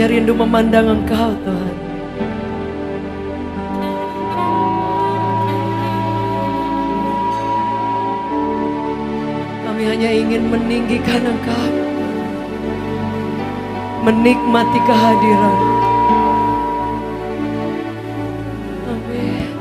hanya rindu memandang Engkau, Tuhan. Kami hanya ingin meninggikan Engkau, menikmati kehadiran. Amin.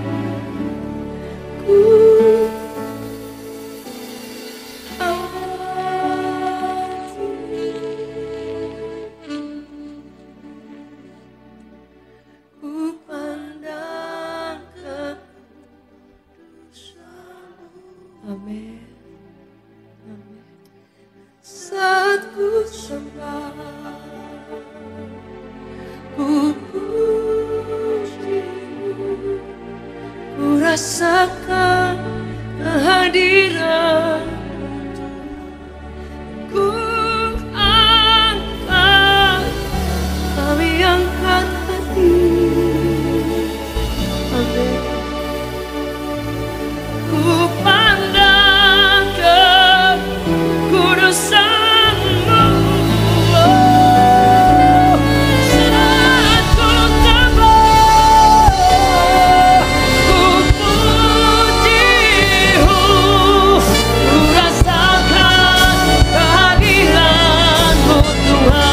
Amin. Amin. Saat ku sembah, ku puji-Mu, ku rasakan kehadiran, ku angkat, kami angkat hati. Amin. Ku pandang ke kudusan-Mu, saat ku sembah, ku puji-Mu, ku rasakan kehadiran-Mu, Tuhan.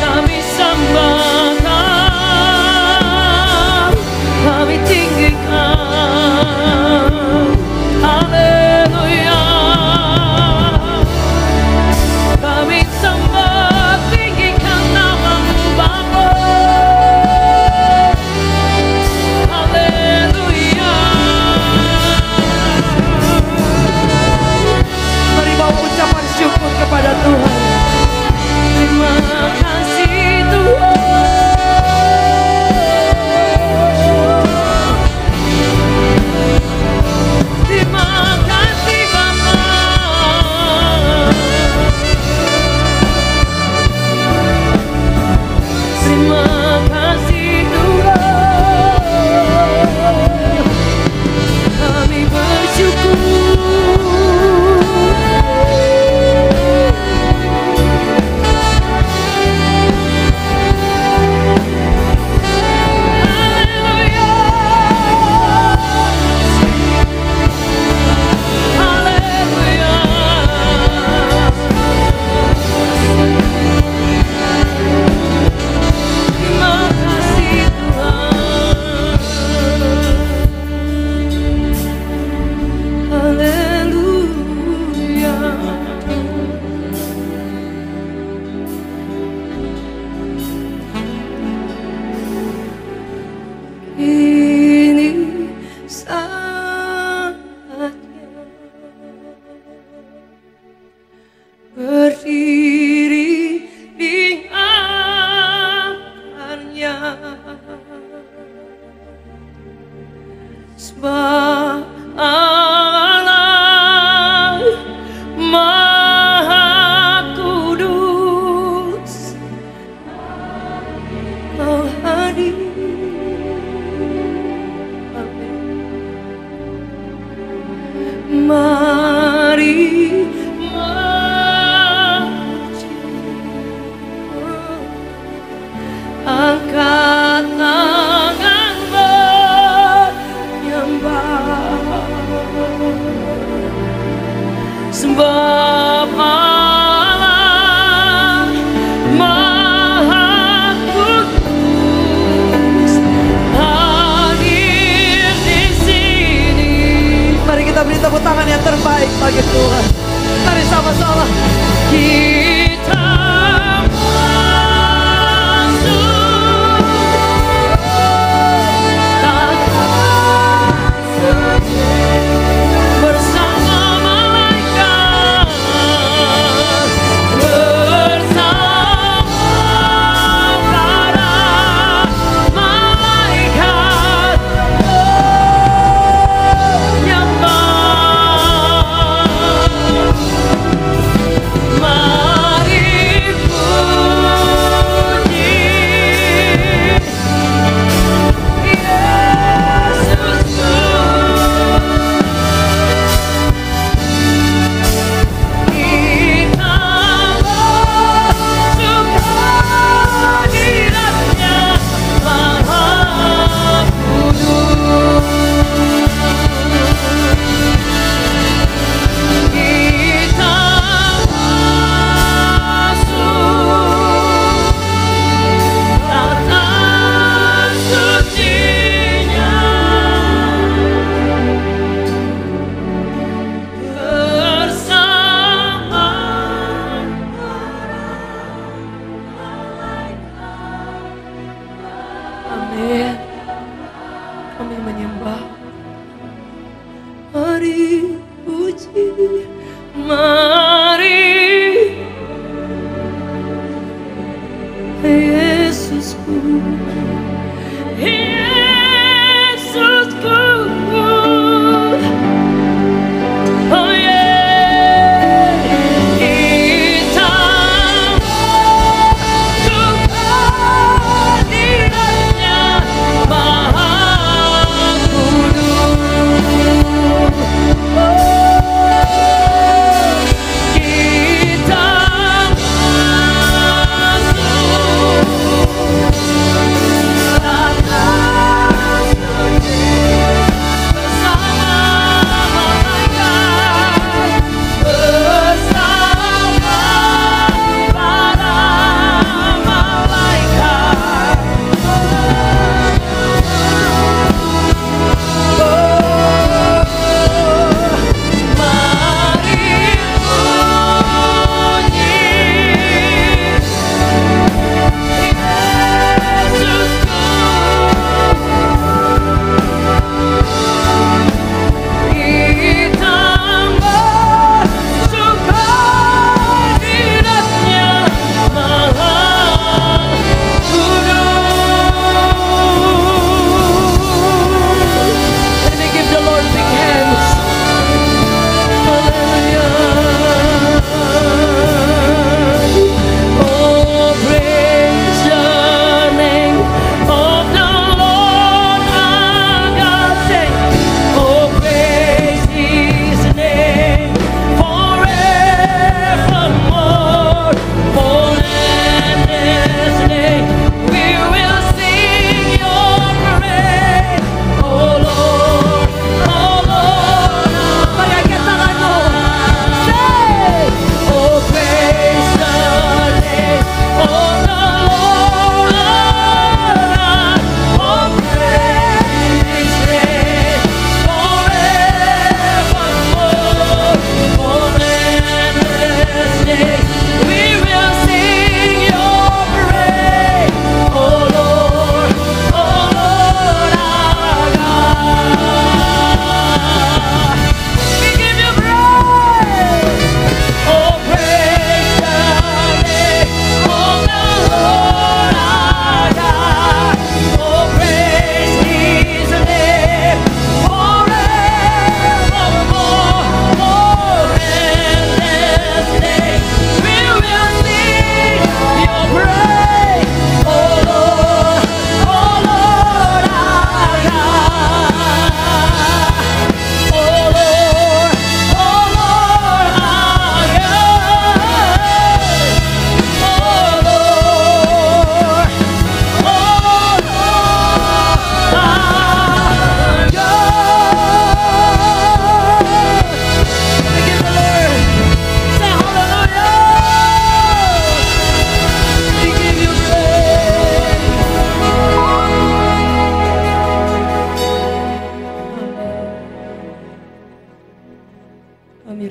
Kami sembah Kau, kami tinggikan. Haleluya. Kami sembah tinggikan nama-Mu, Bapa. Haleluya. Mari bawa ucapan syukur kepada Tuhan. Terima kasih Tuhan. Terima kasih Bapa. Terima kasih Tuhan. Kami bersyukur. Ini saatnya berdiri di hadapan-Nya, sebab Allah Maha Kudus, Kau hadir. Mari memuji-Mu, angkat tangan menyembah, sebab Allah Maha Kudus, Amin. Kami menyembah. Mari puji, mari Yesusku, Yesusku. Oh yeah, kita masuk hadiratnya Maha Kudus. Kita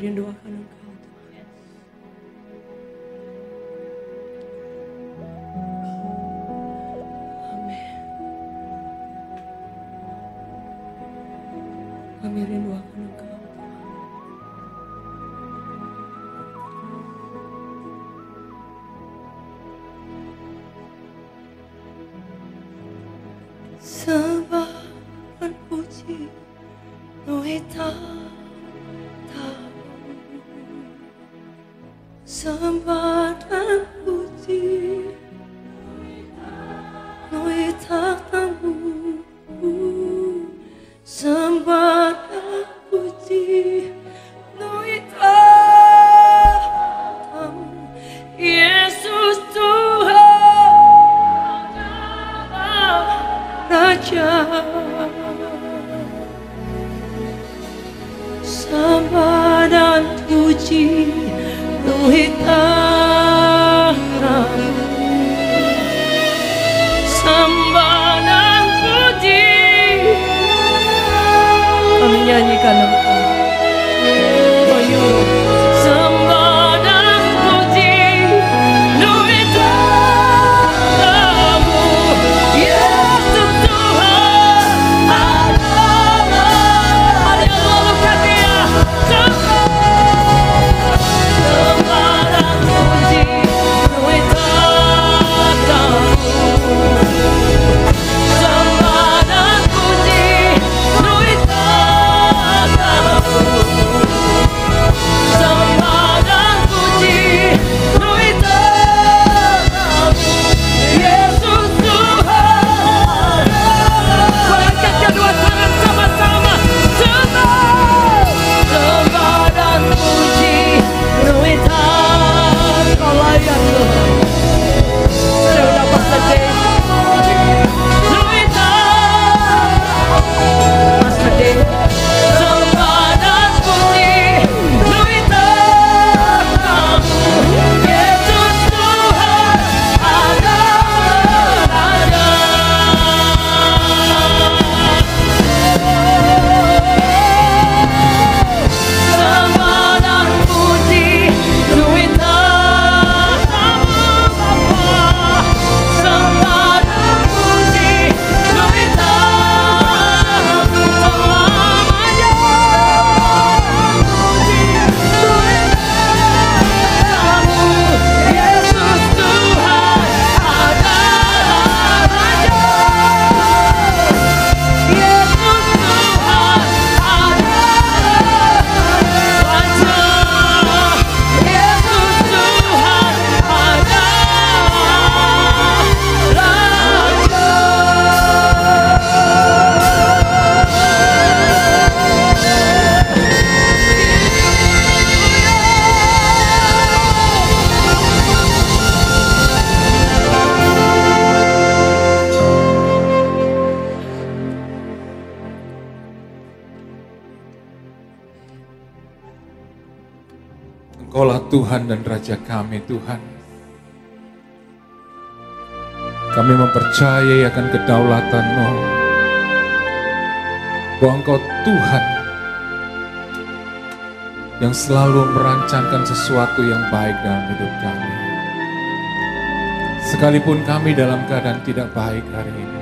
rindu akan Engkau, Tuhan. Amin. Kami rindu akan Engkau, Tuhan. Sembah dan puji Nuhita sembah dan puji Nuhita tamu, sembah dan puji Nuhita tamu, Yesus Tuhan Raja. Sembah dan puji Nuhita tamu, sembah dan puji. Kami nyanyikan Engkau. For you. Sembah dan puji Nuhita tamu, Yesus Engkaulah Tuhan dan Raja kami, Tuhan. Kami mempercayai akan kedaulatan-Mu, bahwa Engkau Tuhan yang selalu merancangkan sesuatu yang baik dalam hidup kami. Sekalipun kami dalam keadaan tidak baik hari ini,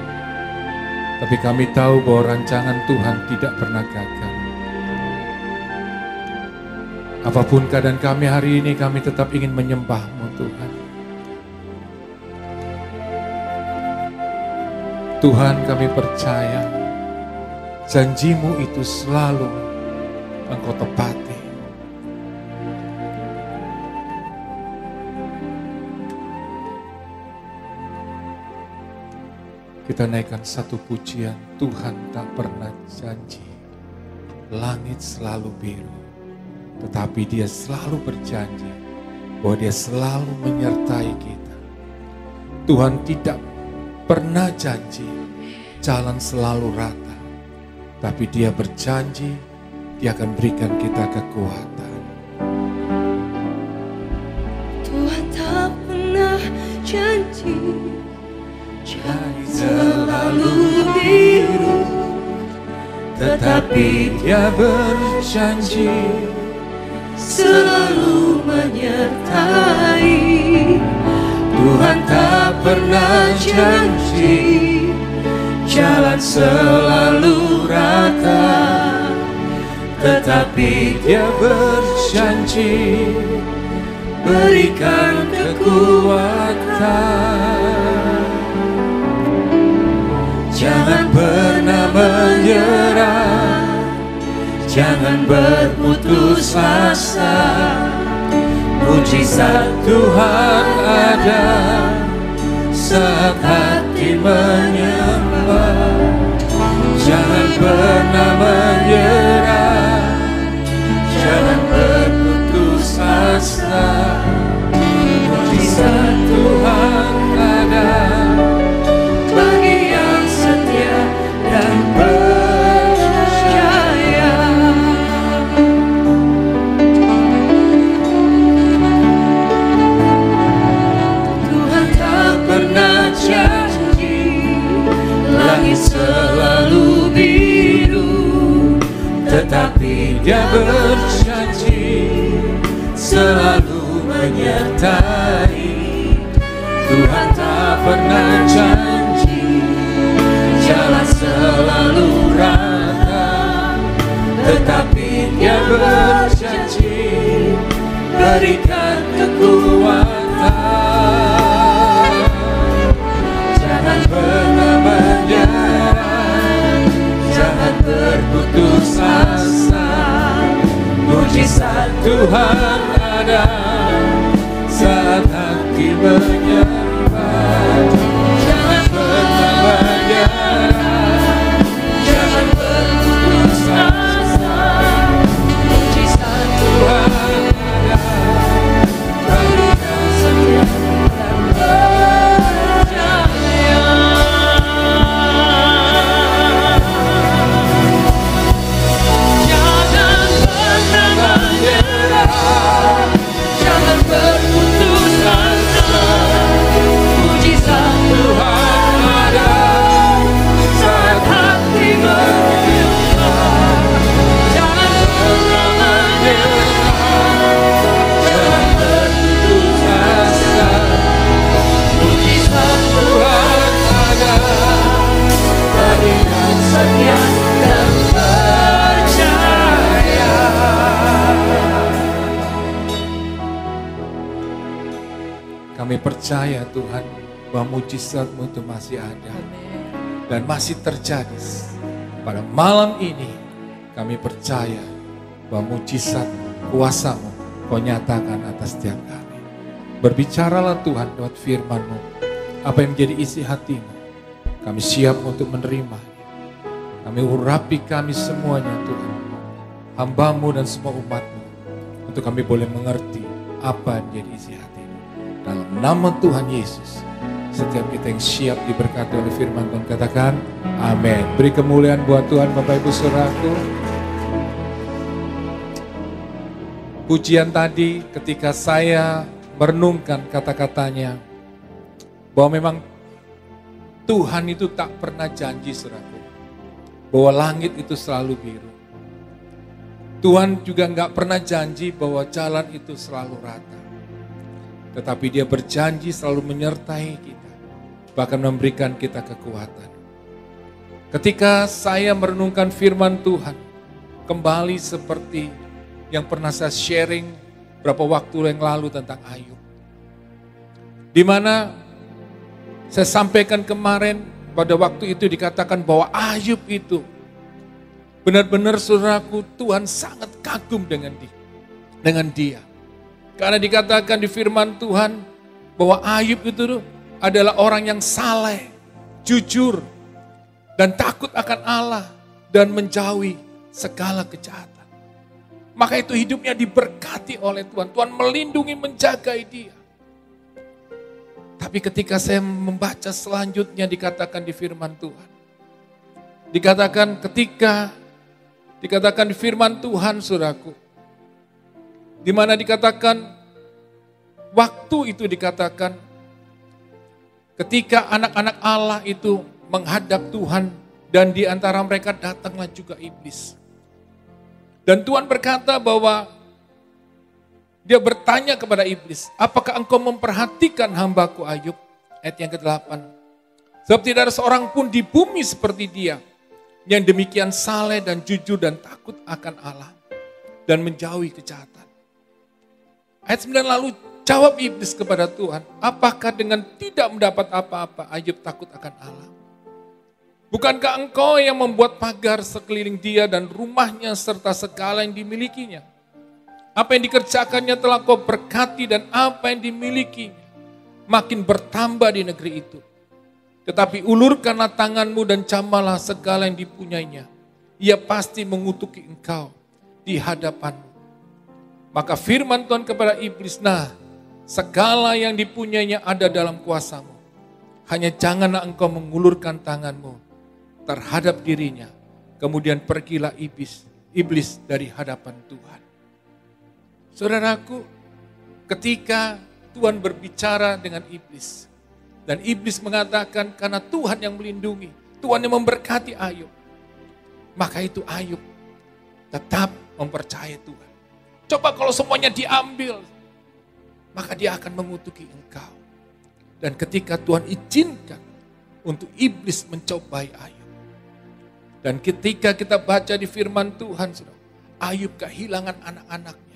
tapi kami tahu bahwa rancangan Tuhan tidak pernah gagal. Apapun keadaan kami hari ini, kami tetap ingin menyembah-Mu, Tuhan. Tuhan, kami percaya janji-Mu itu selalu Engkau tepati. Kita naikkan satu pujian, Tuhan tak pernah janji langit selalu biru, tetapi Dia selalu berjanji bahwa Dia selalu menyertai kita. Tuhan tidak pernah janji jalan selalu rata, tapi Dia berjanji Dia akan berikan kita kekuatan. Tuhan tak pernah janji selalu biru, tetapi Dia berjanji selalu menyertai. Tuhan tak pernah janji jalan selalu rata, tetapi Dia berjanji berikan kekuatan. Jangan pernah menyerah, jangan berputus asa. Mujizat Tuhan ada saat hati menyembah. Jangan pernah menyerah, jangan berputus asa. Mujizat Tuhan ada bagi yang setia dan percaya. Tuhan tak pernah janji langit selalu biru, tetapi Dia berjanji selalu menyertai. Tuhan tak pernah janji jalan selalu rata, tetapi Dia berjanji berikan kekuatan. Jangan pernah menyerah, jangan berputus asa. Mujizat Tuhan ada saat hati menyembah. Jangan pernah menyerah, jangan berputus asa. Mujizat Tuhan ada berikan setia dan percaya. jangan pernah menyerah, Jangan berputus asa. mujizat Tuhan ada saat hati menyembah. Jangan pernah menyerah, jangan berputus asa. Mujizat Tuhan ada berikan setia dan percaya. Kami percaya Tuhan bahwa mujizat-Mu itu masih ada dan masih terjadi. Pada malam ini kami percaya bahwa mujizat kuasa-Mu Kau nyatakan atas setiap kami. Berbicaralah Tuhan lewat firman-Mu, apa yang menjadi isi hati-Mu. Kami siap untuk menerima. Kami urapi kami semuanya Tuhan, hamba-Mu dan semua umat-Mu, untuk kami boleh mengerti apa yang menjadi isi hati-Mu. Dalam nama Tuhan Yesus, setiap kita yang siap diberkati oleh firman Tuhan katakan amin. Beri kemuliaan buat Tuhan Bapak Ibu Saudaraku. pujian tadi ketika saya merenungkan kata-katanya, bahwa memang Tuhan itu tak pernah janji, saudaraku, bahwa langit itu selalu biru. Tuhan juga nggak pernah janji bahwa jalan itu selalu rata. Tetapi Dia berjanji selalu menyertai kita, bahkan memberikan kita kekuatan. Ketika saya merenungkan firman Tuhan, kembali seperti yang pernah saya sharing beberapa waktu yang lalu tentang Ayub. Di mana saya sampaikan kemarin, pada waktu itu dikatakan bahwa Ayub itu benar-benar, saudaraku, Tuhan sangat kagum dengan dia. Karena dikatakan di firman Tuhan bahwa Ayub itu adalah orang yang saleh, jujur, dan takut akan Allah, dan menjauhi segala kejahatan. Maka itu hidupnya diberkati oleh Tuhan. Tuhan melindungi, menjagai dia. Tapi ketika saya membaca selanjutnya dikatakan di firman Tuhan. Dikatakan di firman Tuhan, saudaraku. Di mana dikatakan, waktu itu dikatakan, ketika anak-anak Allah itu menghadap Tuhan, dan di antara mereka datanglah juga iblis. Dan Tuhan berkata bahwa Dia bertanya kepada iblis, apakah engkau memperhatikan hambaku Ayub? Ayat yang ke-8. Sebab tidak ada seorang pun di bumi seperti dia, yang demikian saleh dan jujur dan takut akan Allah, dan menjauhi kejahatan. Ayat 9 lalu jawab iblis kepada Tuhan, apakah dengan tidak mendapat apa-apa Ayub takut akan Allah? Bukankah engkau yang membuat pagar sekeliling dia dan rumahnya serta segala yang dimilikinya? Apa yang dikerjakannya telah kau berkati dan apa yang dimilikinya makin bertambah di negeri itu. Tetapi ulurkanlah tanganmu dan jamahlah segala yang dipunyainya. Ia pasti mengutuki engkau di hadapanmu. Maka firman Tuhan kepada iblis, nah segala yang dipunyainya ada dalam kuasamu. Hanya janganlah engkau mengulurkan tanganmu terhadap dirinya. Kemudian pergilah iblis dari hadapan Tuhan. Saudaraku, ketika Tuhan berbicara dengan iblis, dan iblis mengatakan karena Tuhan yang melindungi, Tuhan yang memberkati Ayub, maka itu Ayub tetap mempercayai Tuhan. Coba kalau semuanya diambil, maka dia akan mengutuki engkau. Dan ketika Tuhan izinkan untuk iblis mencobai Ayub, dan ketika kita baca di firman Tuhan, Ayub kehilangan anak-anaknya.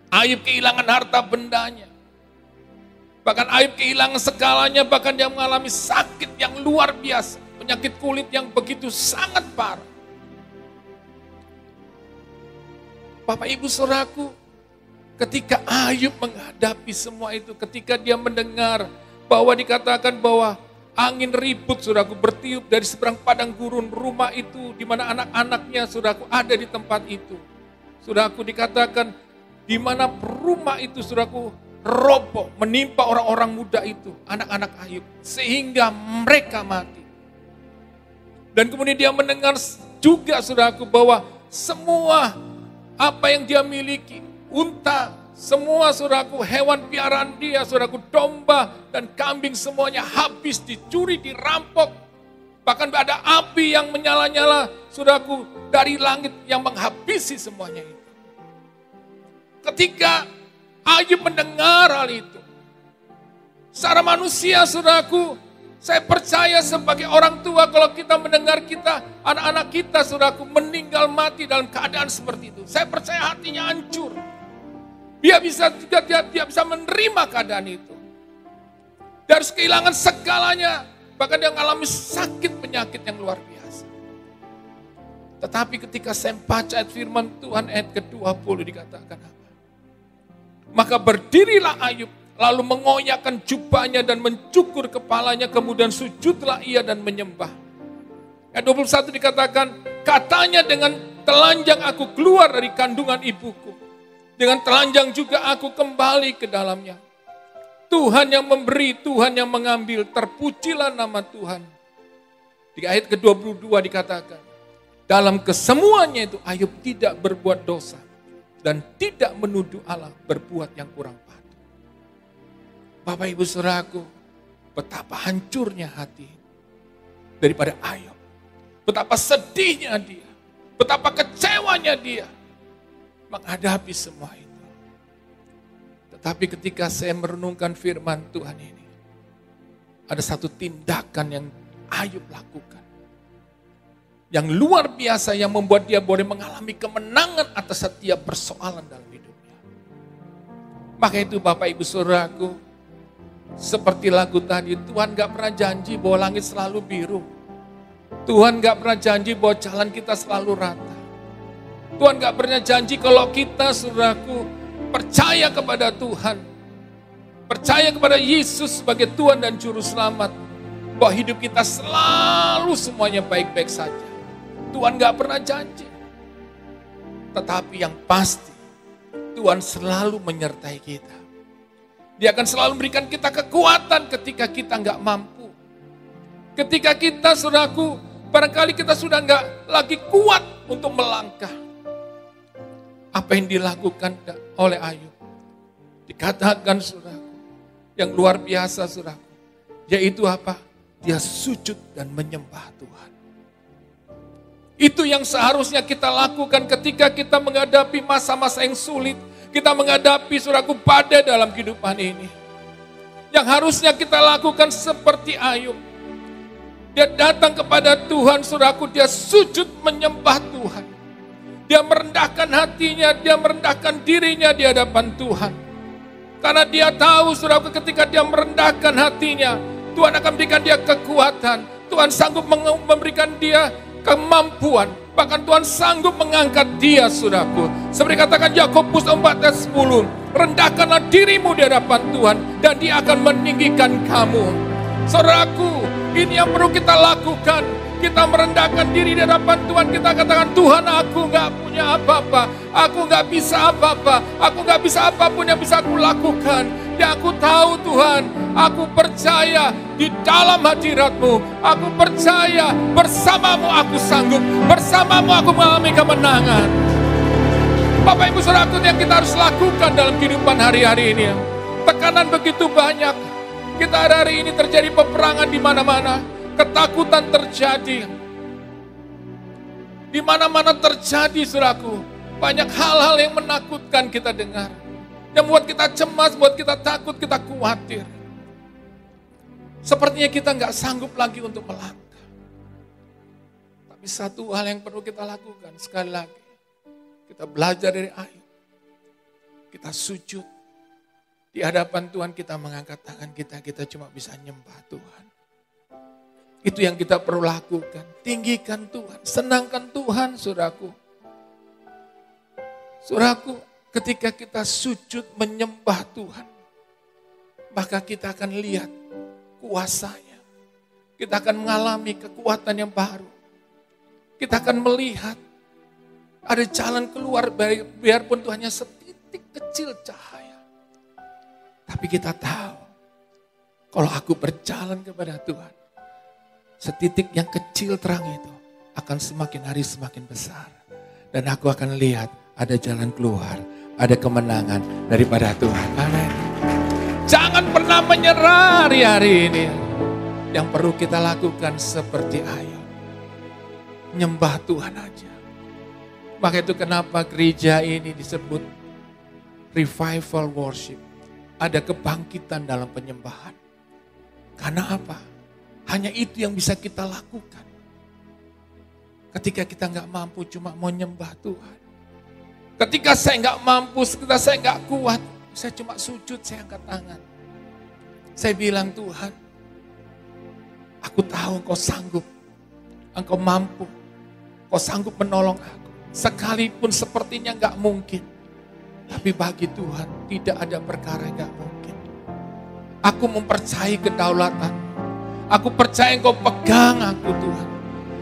Ayub kehilangan harta bendanya. Bahkan Ayub kehilangan segalanya, bahkan dia mengalami sakit yang luar biasa. Penyakit kulit yang begitu sangat parah. Bapak Ibu Saudaraku, ketika Ayub menghadapi semua itu, ketika dia mendengar bahwa dikatakan bahwa angin ribut, saudaraku, bertiup dari seberang padang gurun rumah itu, di mana anak-anaknya, saudaraku, ada di tempat itu. Saudaraku, dikatakan di mana rumah itu, saudaraku, roboh, menimpa orang-orang muda itu, anak-anak Ayub, sehingga mereka mati. Dan kemudian dia mendengar juga, saudaraku, bahwa semua apa yang dia miliki, unta, semua, saudaraku, hewan piaraan dia, saudaraku, domba dan kambing semuanya habis, dicuri, dirampok. Bahkan ada api yang menyala-nyala, saudaraku, dari langit yang menghabisi semuanya itu. Ketika Ayub mendengar hal itu, secara manusia, saudaraku, saya percaya sebagai orang tua, kalau kita mendengar kita, anak-anak kita, saudaraku, meninggal mati dalam keadaan seperti itu, saya percaya hatinya hancur. Dia bisa menerima keadaan itu. Dia harus kehilangan segalanya. Bahkan dia mengalami sakit penyakit yang luar biasa. Tetapi ketika saya baca ayat firman Tuhan ayat ke-20 dikatakan apa? Maka berdirilah Ayub, lalu mengoyakkan jubahnya dan mencukur kepalanya, kemudian sujudlah ia dan menyembah. Ayat 21 dikatakan, katanya dengan telanjang aku keluar dari kandungan ibuku. Dengan telanjang juga aku kembali ke dalamnya. Tuhan yang memberi, Tuhan yang mengambil, terpujilah nama Tuhan. Di ayat ke-22 dikatakan, dalam kesemuanya itu Ayub tidak berbuat dosa. dan tidak menuduh Allah berbuat yang kurang patut. Bapak Ibu Saudaraku, betapa hancurnya hati daripada Ayub. Betapa sedihnya dia, betapa kecewanya dia menghadapi semua itu. Tetapi ketika saya merenungkan firman Tuhan ini, ada satu tindakan yang Ayub lakukan, yang luar biasa, yang membuat dia boleh mengalami kemenangan atas setiap persoalan dalam hidupnya. Maka itu Bapak Ibu Saudaraku, seperti lagu tadi, Tuhan gak pernah janji bahwa langit selalu biru. Tuhan gak pernah janji bahwa jalan kita selalu rata. Tuhan gak pernah janji kalau kita, saudaraku, percaya kepada Tuhan, percaya kepada Yesus sebagai Tuhan dan Juru Selamat, bahwa hidup kita selalu semuanya baik-baik saja. Tuhan gak pernah janji. Tetapi yang pasti, Tuhan selalu menyertai kita. Dia akan selalu memberikan kita kekuatan ketika kita gak mampu. Ketika kita, saudaraku, barangkali kita sudah gak lagi kuat untuk melangkah. Apa yang dilakukan oleh Ayub, dikatakan saudaraku, yang luar biasa saudaraku, yaitu apa? Dia sujud dan menyembah Tuhan. Itu yang seharusnya kita lakukan ketika kita menghadapi masa-masa yang sulit, kita menghadapi saudaraku badai dalam kehidupan ini. Yang harusnya kita lakukan seperti Ayub. Dia datang kepada Tuhan saudaraku, dia sujud menyembah Tuhan. Dia merendahkan hatinya, dia merendahkan dirinya di hadapan Tuhan. Karena dia tahu, saudaraku, ketika dia merendahkan hatinya, Tuhan akan berikan dia kekuatan. Tuhan sanggup memberikan dia kemampuan. Bahkan Tuhan sanggup mengangkat dia, saudaraku. Seperti katakan Yakobus 4:10, rendahkanlah dirimu di hadapan Tuhan, dan dia akan meninggikan kamu. Saudaraku, ini yang perlu kita lakukan. Kita merendahkan diri di hadapan Tuhan. Kita katakan, Tuhan, aku gak punya apa-apa. Aku gak bisa apa-apa. Aku gak bisa apapun yang bisa aku lakukan. Dan aku tahu Tuhan, aku percaya di dalam hadirat-Mu. Aku percaya bersamamu aku sanggup. Bersamamu aku mengalami kemenangan. Bapak Ibu Saudaraku, yang kita harus lakukan dalam kehidupan hari-hari ini. Tekanan begitu banyak. Kita hari ini terjadi peperangan di mana-mana. Ketakutan terjadi. Di mana-mana terjadi, saudaraku. Banyak hal-hal yang menakutkan kita dengar. Yang membuat kita cemas, buat kita takut, kita khawatir. Sepertinya kita nggak sanggup lagi untuk melangkah. Tapi satu hal yang perlu kita lakukan, sekali lagi. Kita belajar dari Ayub. Kita sujud. Di hadapan Tuhan kita mengangkat tangan kita cuma bisa nyembah Tuhan. Itu yang kita perlu lakukan. Tinggikan Tuhan, senangkan Tuhan, saudaraku. Saudaraku, ketika kita sujud menyembah Tuhan, maka kita akan lihat kuasanya. Kita akan mengalami kekuatan yang baru. Kita akan melihat ada jalan keluar, biarpun itu hanya setitik kecil cahaya. Tapi kita tahu, kalau aku berjalan kepada Tuhan, setitik yang kecil terang itu akan semakin hari semakin besar. Dan aku akan lihat ada jalan keluar, ada kemenangan daripada Tuhan. Amin. Jangan pernah menyerah hari ini. Yang perlu kita lakukan seperti Ayub. Nyembah Tuhan aja. Maka itu kenapa gereja ini disebut revival worship. Ada kebangkitan dalam penyembahan. Karena apa? Hanya itu yang bisa kita lakukan. Ketika kita nggak mampu cuma mau nyembah Tuhan. Ketika saya nggak mampu, ketika saya nggak kuat, saya cuma sujud, saya angkat tangan. Saya bilang, Tuhan, aku tahu Engkau sanggup, Engkau mampu, Engkau sanggup menolong aku. Sekalipun sepertinya nggak mungkin, tapi bagi Tuhan tidak ada perkara yang nggak mungkin. Aku mempercayai kedaulatan. Aku percaya Engkau pegang aku, Tuhan.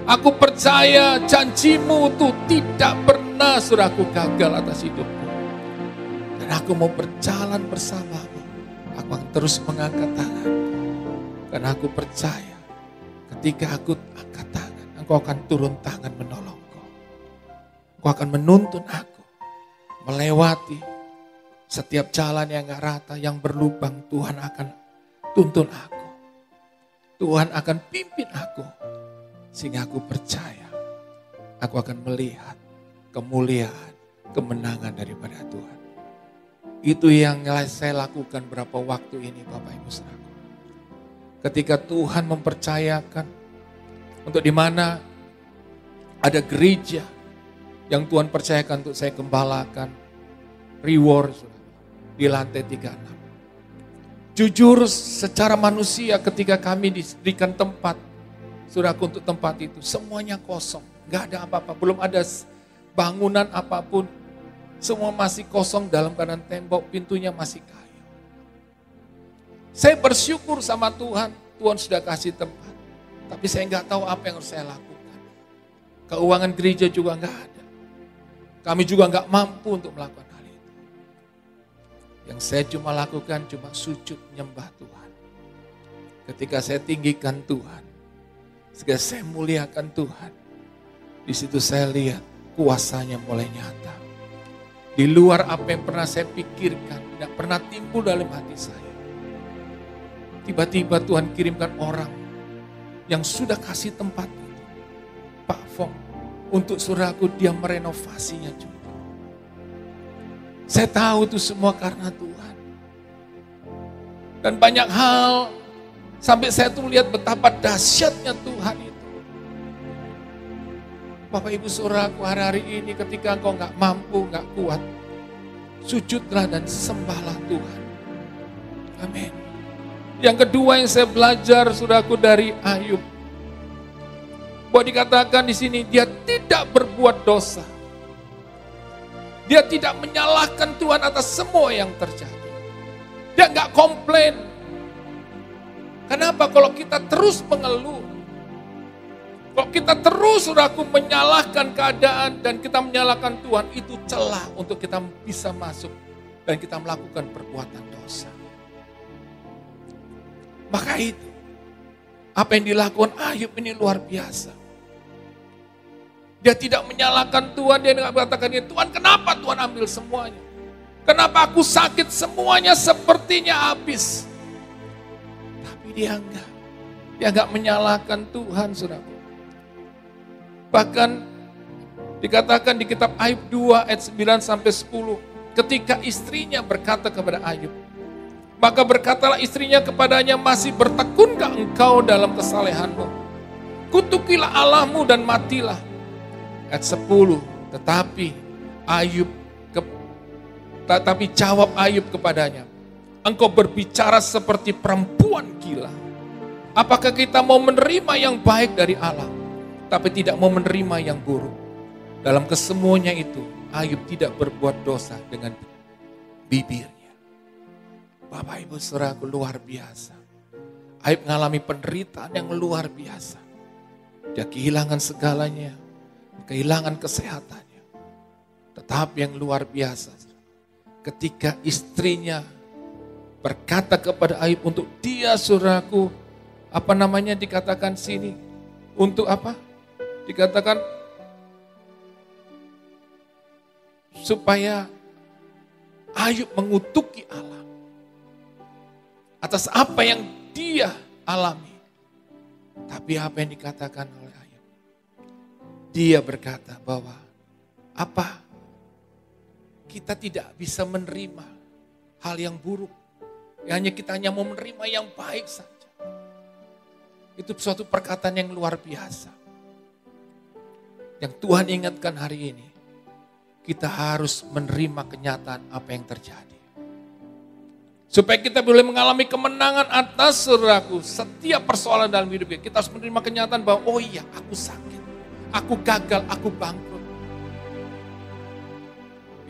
Aku percaya janji-Mu itu tidak pernah, saudaraku, gagal atas hidupku. Dan aku mau berjalan bersama-Mu. Aku akan terus mengangkat tangan. Karena aku percaya ketika aku angkat tangan, Engkau akan turun tangan menolongku. Engkau akan menuntun aku melewati setiap jalan yang gak rata, yang berlubang. Tuhan akan tuntun aku. Tuhan akan pimpin aku. Sehingga aku percaya, aku akan melihat kemuliaan, kemenangan daripada Tuhan. Itu yang saya lakukan berapa waktu ini Bapak Ibu Saudara. Ketika Tuhan mempercayakan untuk di mana ada gereja yang Tuhan percayakan untuk saya gembalakan, reward di lantai 36. Jujur secara manusia ketika kami diberikan tempat, saudaraku, untuk tempat itu, semuanya kosong. Gak ada apa-apa, belum ada bangunan apapun. Semua masih kosong dalam keadaan tembok, pintunya masih kayu. Saya bersyukur sama Tuhan, Tuhan sudah kasih tempat. Tapi saya gak tahu apa yang harus saya lakukan. Keuangan gereja juga gak ada. Kami juga gak mampu untuk melakukan hal itu. Yang saya cuma lakukan cuma sujud menyembah Tuhan. Ketika saya tinggikan Tuhan, ketika saya muliakan Tuhan, di situ saya lihat kuasanya mulai nyata. Di luar apa yang pernah saya pikirkan, tidak pernah timbul dalam hati saya. Tiba-tiba Tuhan kirimkan orang yang sudah kasih tempat itu. Pak Fong, untuk saudaraku dia merenovasinya juga. Saya tahu itu semua karena Tuhan. Dan banyak hal, sampai saya tuh lihat betapa dahsyatnya Tuhan itu. Bapak Ibu Saudaraku, hari-hari ini ketika engkau gak mampu, gak kuat, sujudlah dan sembahlah Tuhan. Amin. Yang kedua yang saya belajar, saudaraku, dari Ayub, bahwa dikatakan di sini dia tidak berbuat dosa. Dia tidak menyalahkan Tuhan atas semua yang terjadi. Dia gak komplain. Kenapa? Kalau kita terus mengeluh, kalau kita terus, saudaraku, menyalahkan keadaan dan kita menyalahkan Tuhan, itu celah untuk kita bisa masuk dan kita melakukan perbuatan dosa. Maka itu, apa yang dilakukan Ayub ini luar biasa. Dia tidak menyalahkan Tuhan, dia tidak mengatakan, Tuhan kenapa Tuhan ambil semuanya? Kenapa aku sakit semuanya sepertinya habis? Tapi dia enggak menyalahkan Tuhan, saudaraku. Bahkan dikatakan di kitab Ayub 2 ayat 9 sampai 10, ketika istrinya berkata kepada Ayub, maka berkatalah istrinya kepadanya, masih bertekunkah engkau dalam kesalehanmu? Kutukilah Allahmu dan matilah. Ayat 10, tetapi jawab Ayub kepadanya, engkau berbicara seperti perempuan gila. Apakah kita mau menerima yang baik dari Allah, tapi tidak mau menerima yang buruk? Dalam kesemuanya itu, Ayub tidak berbuat dosa dengan bibirnya. Bapak Ibu Saudaraku, luar biasa. Ayub mengalami penderitaan yang luar biasa. Dia kehilangan segalanya, kehilangan kesehatannya. Tetapi yang luar biasa, ketika istrinya berkata kepada Ayub untuk dia, saudaraku, dikatakan sini, untuk apa? Dikatakan supaya Ayub mengutuki Allah atas apa yang dia alami. Tapi apa yang dikatakan oleh Ayub? Dia berkata bahwa kita tidak bisa menerima hal yang buruk. Kita hanya mau menerima yang baik saja. Itu suatu perkataan yang luar biasa. Yang Tuhan ingatkan hari ini, kita harus menerima kenyataan apa yang terjadi. Supaya kita boleh mengalami kemenangan atas, saudaraku, setiap persoalan dalam hidup kita. Kita harus menerima kenyataan bahwa, oh iya, aku sakit, aku gagal, aku bangkrut.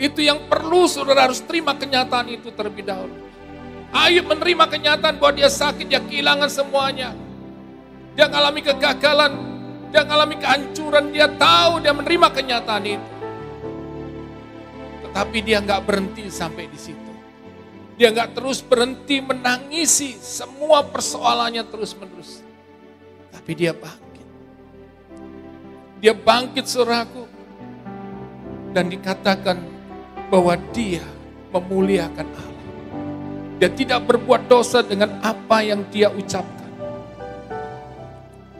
Itu yang perlu saudara harus terima kenyataan itu terlebih dahulu. Ayub menerima kenyataan bahwa dia sakit, dia kehilangan semuanya. Dia mengalami kegagalan, dia mengalami kehancuran, dia tahu, dia menerima kenyataan itu. Tetapi dia nggak berhenti sampai di situ. Dia nggak terus berhenti menangisi semua persoalannya terus-menerus. Tapi dia bangkit. Dia bangkit, saudaraku. Dan dikatakan bahwa dia memuliakan Allah. Dia tidak berbuat dosa dengan apa yang dia ucapkan.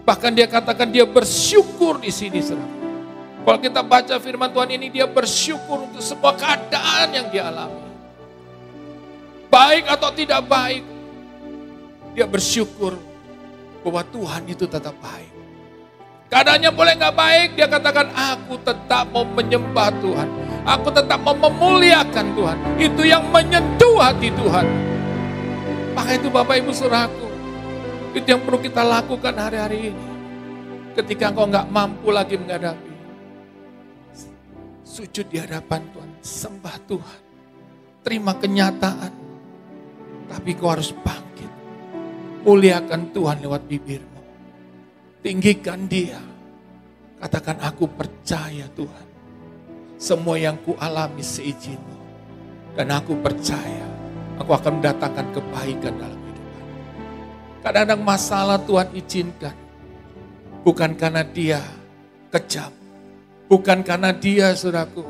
Bahkan dia katakan dia bersyukur di sini, saudara. Kalau kita baca firman Tuhan ini, dia bersyukur untuk semua keadaan yang dia alami. Baik atau tidak baik, dia bersyukur bahwa Tuhan itu tetap baik. Keadaannya boleh gak baik, dia katakan, aku tetap mau menyembah Tuhan. Aku tetap mau memuliakan Tuhan. Itu yang menyentuh hati Tuhan. Maka itu Bapak Ibu Saudaraku, itu yang perlu kita lakukan hari-hari ini. Ketika engkau gak mampu lagi menghadapi, sujud di hadapan Tuhan, sembah Tuhan. Terima kenyataan, tapi kau harus bangkit. Muliakan Tuhan lewat bibirmu. Tinggikan dia. Katakan, aku percaya Tuhan. Semua yang ku alami seizin-Mu. Dan aku percaya, aku akan mendatangkan kebaikan dalam hidup. Kadang-kadang masalah Tuhan izinkan. Bukan karena dia kejam. Bukan karena dia, saudaraku,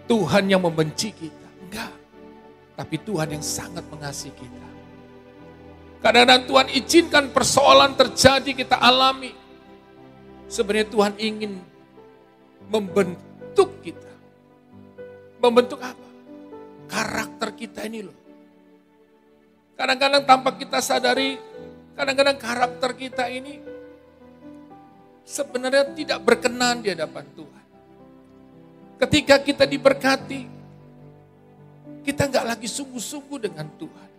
Tuhan yang membenci kita. Enggak. Tapi Tuhan yang sangat mengasihi kita. Kadang-kadang Tuhan izinkan persoalan terjadi, kita alami. Sebenarnya Tuhan ingin membentuk kita. Membentuk apa? Karakter kita ini loh. Kadang-kadang tanpa kita sadari, kadang-kadang karakter kita ini sebenarnya tidak berkenan di hadapan Tuhan. Ketika kita diberkati, kita nggak lagi sungguh-sungguh dengan Tuhan.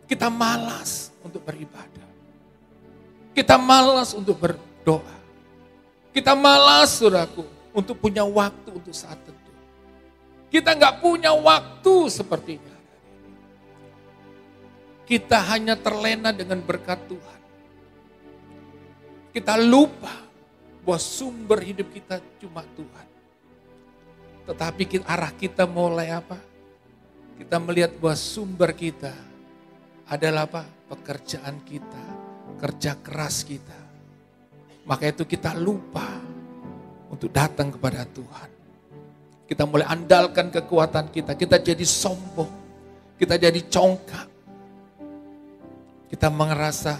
Kita malas untuk beribadah. Kita malas untuk berdoa. Kita malas, saudaraku, untuk punya waktu untuk saat teduh. Kita nggak punya waktu sepertinya. Kita hanya terlena dengan berkat Tuhan. Kita lupa bahwa sumber hidup kita cuma Tuhan. Tetapi arah kita mulai apa? Kita melihat bahwa sumber kita adalah apa? Pekerjaan kita, kerja keras kita. Maka itu kita lupa untuk datang kepada Tuhan. Kita mulai andalkan kekuatan kita. Kita jadi sombong. Kita jadi congkak. Kita merasa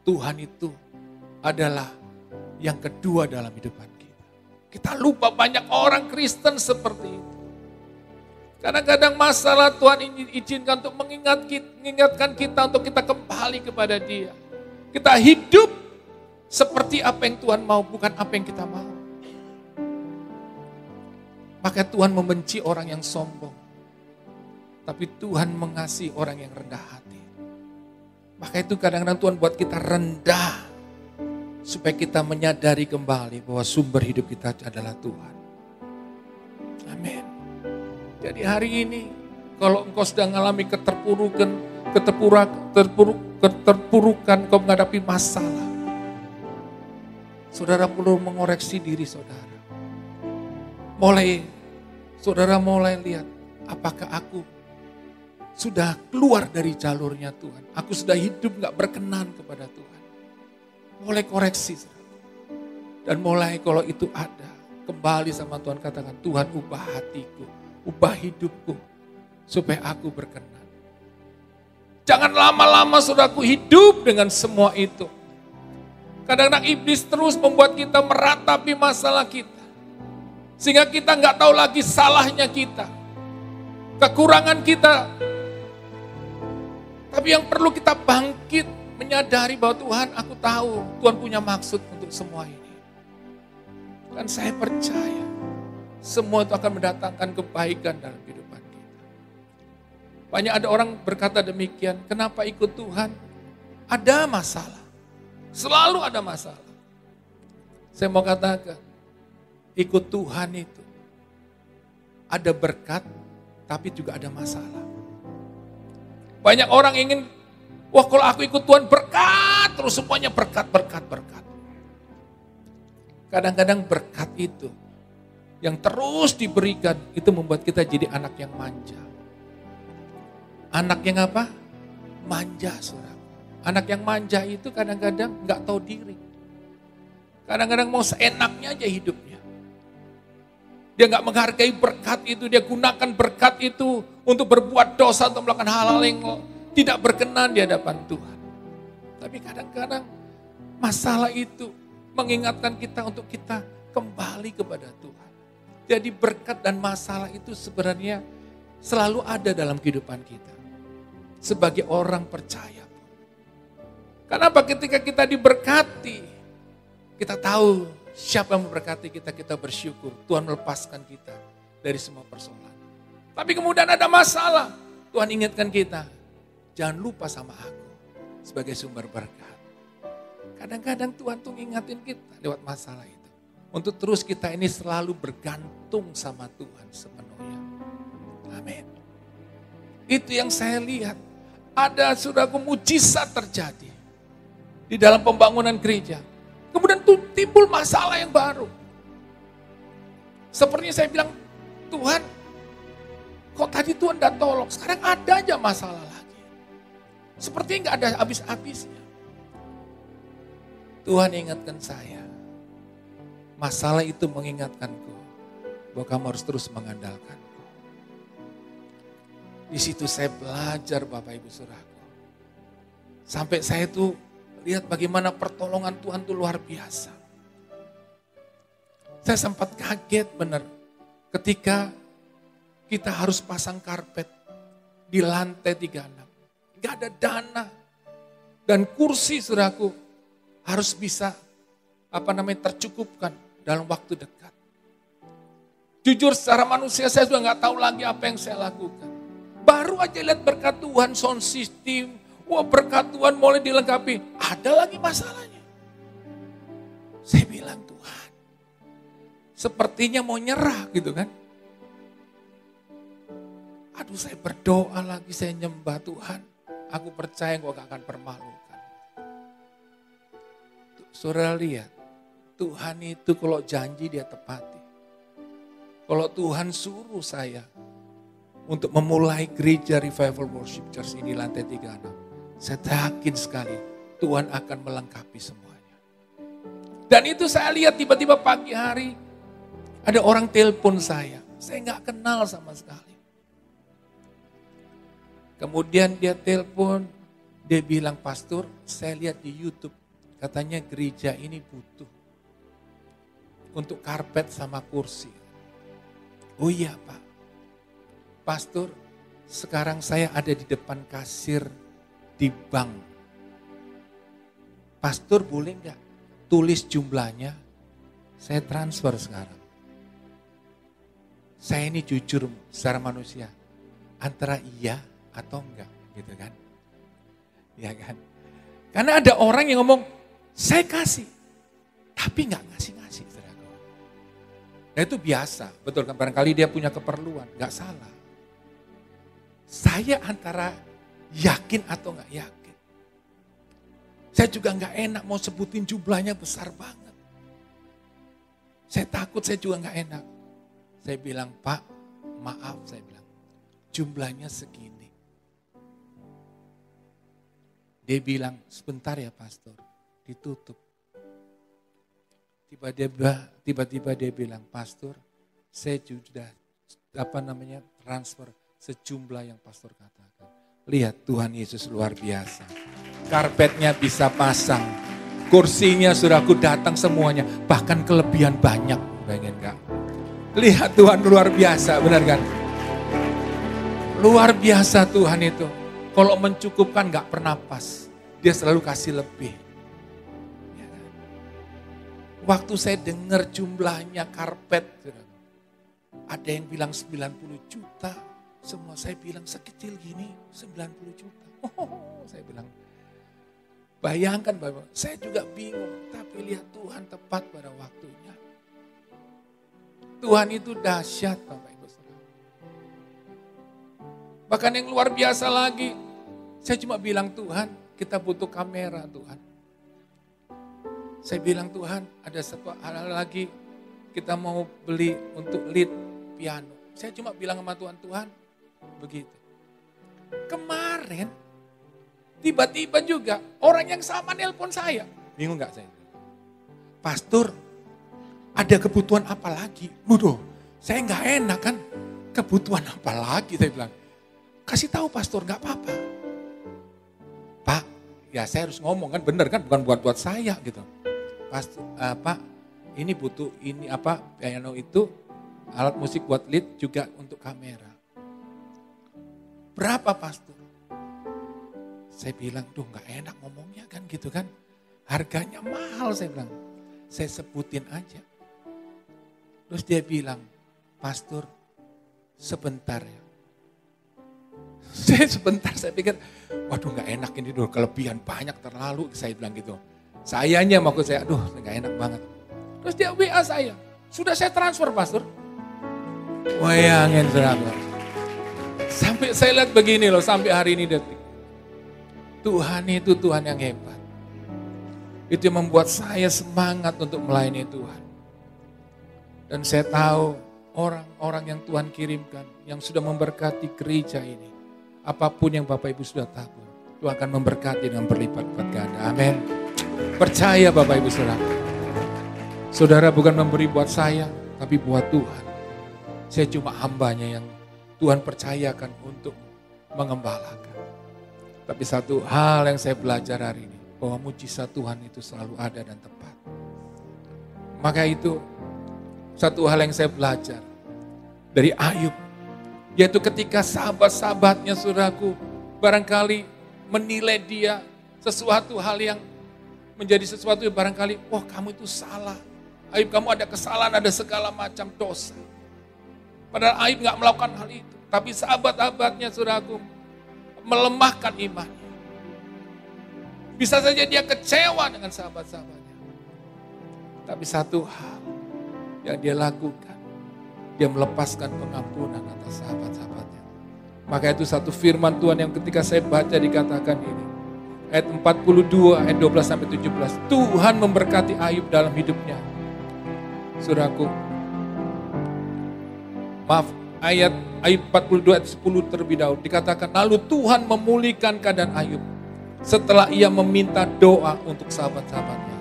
Tuhan itu adalah yang kedua dalam kehidupan kita. Kita lupa banyak orang Kristen seperti itu. Kadang-kadang masalah Tuhan izinkan untuk mengingatkan kita untuk kita kembali kepada Dia. Kita hidup seperti apa yang Tuhan mau, bukan apa yang kita mau. Maka Tuhan membenci orang yang sombong. Tapi Tuhan mengasihi orang yang rendah hati. Maka itu kadang-kadang Tuhan buat kita rendah. Supaya kita menyadari kembali bahwa sumber hidup kita adalah Tuhan. Amin. Jadi hari ini, kalau engkau sedang mengalami keterpurukan, kau menghadapi masalah. Saudara perlu mengoreksi diri saudara. Saudara mulai lihat, apakah aku sudah keluar dari jalurnya Tuhan. Aku sudah hidup gak berkenan kepada Tuhan. Mulai koreksi. Dan mulai kalau itu ada, kembali sama Tuhan, katakan, Tuhan ubah hatiku, ubah hidupku, supaya aku berkenan. Jangan lama-lama saudaraku hidup dengan semua itu. Kadang-kadang iblis terus membuat kita meratapi masalah kita. Sehingga kita gak tahu lagi salahnya kita. Kekurangan kita. Tapi yang perlu kita bangkit, menyadari bahwa Tuhan, aku tahu Tuhan punya maksud untuk semua ini. Dan saya percaya semua itu akan mendatangkan kebaikan dalam kehidupan kita. Banyak ada orang berkata demikian, kenapa ikut Tuhan? Ada masalah. Selalu ada masalah. Saya mau katakan, ikut Tuhan itu ada berkat, tapi juga ada masalah. Banyak orang ingin, wah kalau aku ikut Tuhan berkat, terus semuanya berkat. Kadang-kadang berkat itu yang terus diberikan, itu membuat kita jadi anak yang manja. Anak yang apa? Manja, saudara. Anak yang manja itu kadang-kadang gak tahu diri. Kadang-kadang mau seenaknya aja hidupnya. Dia nggak menghargai berkat itu, dia gunakan berkat itu untuk berbuat dosa, untuk melakukan hal-hal yang tidak berkenan di hadapan Tuhan. Tapi kadang-kadang masalah itu mengingatkan kita untuk kita kembali kepada Tuhan. Jadi berkat dan masalah itu sebenarnya selalu ada dalam kehidupan kita. Sebagai orang percaya. Kenapa ketika kita diberkati, kita tahu siapa yang memberkati kita, kita bersyukur. Tuhan melepaskan kita dari semua persoalan. Tapi kemudian ada masalah, Tuhan ingatkan kita, jangan lupa sama aku sebagai sumber berkat. Kadang-kadang Tuhan tuh ngingatin kita lewat masalah itu. Untuk terus kita ini selalu bergantung sama Tuhan sepenuhnya. Amin. Itu yang saya lihat. Ada saudaraku mujizat terjadi di dalam pembangunan gereja. Kemudian timbul masalah yang baru. Seperti saya bilang, Tuhan, kok tadi Tuhan udah tolong, sekarang ada aja masalah lagi. Seperti nggak ada habis-habisnya. Tuhan ingatkan saya, masalah itu mengingatkanku bahwa kamu harus terus mengandalkanku. Di situ saya belajar Bapak Ibu Saudaraku. Sampai saya tuh lihat bagaimana pertolongan Tuhan itu luar biasa. Saya sempat kaget benar ketika kita harus pasang karpet di lantai 36. Gak ada dana. Dan kursi saudaraku harus bisa tercukupkan dalam waktu dekat. Jujur secara manusia saya sudah gak tahu lagi apa yang saya lakukan. Baru aja lihat berkat Tuhan, sound system, wah berkat Tuhan mulai dilengkapi. Ada lagi masalahnya. Saya bilang Tuhan, sepertinya mau nyerah gitu kan. Aduh saya berdoa lagi, saya nyembah Tuhan. Aku percaya Engkau gak akan permalukan. Saudara lihat, Tuhan itu kalau janji dia tepati. Kalau Tuhan suruh saya untuk memulai gereja Revival Worship Church ini lantai 36. Saya yakin sekali Tuhan akan melengkapi semuanya. Dan itu saya lihat tiba-tiba pagi hari ada orang telepon saya. Saya nggak kenal sama sekali. Kemudian dia telepon, dia bilang, Pastor, saya lihat di YouTube katanya gereja ini butuh untuk karpet sama kursi. Oh iya Pak. Pastor, sekarang saya ada di depan kasir di bank. Pastor boleh nggak tulis jumlahnya? Saya transfer sekarang. Saya ini jujur secara manusia, antara iya atau enggak, gitu kan? Ya kan? Karena ada orang yang ngomong, saya kasih, tapi nggak ngasih-ngasih. Nah itu biasa, betul kan? Barangkali dia punya keperluan, nggak salah. Saya antara yakin atau nggak yakin. Saya juga nggak enak mau sebutin jumlahnya besar banget. Saya takut, saya juga nggak enak. Saya bilang, Pak, maaf, saya bilang, jumlahnya segini. Dia bilang, sebentar ya Pastor, ditutup. Tiba-tiba dia bilang, Pastor, saya sudah transfer sejumlah yang pastor katakan. Lihat Tuhan Yesus luar biasa. Karpetnya bisa pasang. Kursinya saudaraku datang semuanya. Bahkan kelebihan banyak. Bayangin gak? Lihat Tuhan luar biasa, benar kan? Luar biasa Tuhan itu. Kalau mencukupkan gak pernah pas. Dia selalu kasih lebih. Ya kan? Waktu saya dengar jumlahnya karpet. Ada yang bilang 90 juta. Semua saya bilang sekecil gini 90 juta. Saya bilang, bayangkan Bapak, saya juga bingung. Tapi lihat Tuhan tepat pada waktunya. Tuhan itu dahsyat Bapak Ibu Saudara. Bahkan yang luar biasa lagi, saya cuma bilang Tuhan, kita butuh kamera Tuhan. Saya bilang Tuhan, ada satu hal lagi, kita mau beli untuk lead piano. Saya cuma bilang sama Tuhan, Tuhan, begitu. Kemarin tiba-tiba juga orang yang sama nelpon saya. Bingung gak saya? Pastor, ada kebutuhan apa lagi? Waduh, Saya nggak enak kan, kebutuhan apa lagi saya bilang. Kasih tahu pastor, nggak apa-apa. Pak, ya saya harus ngomong kan, bener kan, bukan buat saya gitu. Pastor, Pak, ini butuh ini apa, piano itu, alat musik buat lead juga untuk kamera. Berapa pastor? Saya bilang, duh nggak enak ngomongnya kan gitu kan. Harganya mahal saya bilang. Saya sebutin aja. Terus dia bilang, pastor sebentar ya. Saya sebentar, saya pikir, waduh nggak enak ini dulu, kelebihan banyak terlalu, saya bilang gitu. Sayanya maksud saya, aduh nggak enak banget. Terus dia WA saya, sudah saya transfer pastor. Bayangin saudara. Sampai saya lihat begini loh, sampai hari ini detik. Tuhan itu Tuhan yang hebat. Itu yang membuat saya semangat untuk melayani Tuhan. Dan saya tahu orang-orang yang Tuhan kirimkan, yang sudah memberkati gereja ini. Apapun yang Bapak Ibu sudah tabur, Tuhan akan memberkati dengan berlipat-lipat ganda. Amin. Percaya Bapak Ibu Saudara. Saudara bukan memberi buat saya, tapi buat Tuhan. Saya cuma hambanya yang Tuhan percayakan untuk mengembalakan. Tapi satu hal yang saya belajar hari ini, bahwa mujizat Tuhan itu selalu ada dan tepat. Maka itu satu hal yang saya belajar dari Ayub, yaitu ketika sahabat-sahabatnya saudaraku barangkali menilai dia sesuatu hal yang menjadi sesuatu yang barangkali, wah kamu itu salah. Ayub kamu ada kesalahan, ada segala macam dosa. Padahal Ayub gak melakukan hal itu. Tapi sahabat-sahabatnya saudaraku melemahkan imannya. Bisa saja dia kecewa dengan sahabat-sahabatnya. Tapi satu hal yang dia lakukan, dia melepaskan pengampunan atas sahabat-sahabatnya. Maka itu satu firman Tuhan yang ketika saya baca dikatakan ini. Ayat 42, ayat 12-17. Tuhan memberkati Ayub dalam hidupnya. Saudaraku, maaf, ayat Ayub 42 ayat 10 terlebih dahulu. Dikatakan, lalu Tuhan memulihkan keadaan Ayub setelah ia meminta doa untuk sahabat-sahabatnya.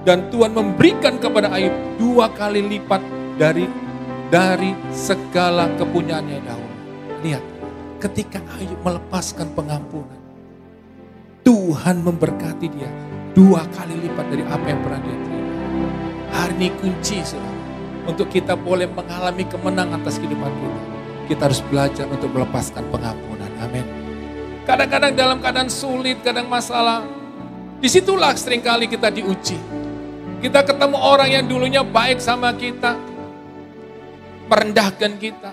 Dan Tuhan memberikan kepada Ayub 2 kali lipat dari segala kepunyaannya dahulu. Lihat, ketika Ayub melepaskan pengampunan, Tuhan memberkati dia 2 kali lipat dari apa yang pernah dia terima. Hari ini kunci saudara, untuk kita boleh mengalami kemenangan atas kehidupan kita. Kita harus belajar untuk melepaskan pengampunan. Amin. Kadang-kadang dalam keadaan sulit, kadang masalah, disitulah seringkali kita diuji. Kita ketemu orang yang dulunya baik sama kita, merendahkan kita,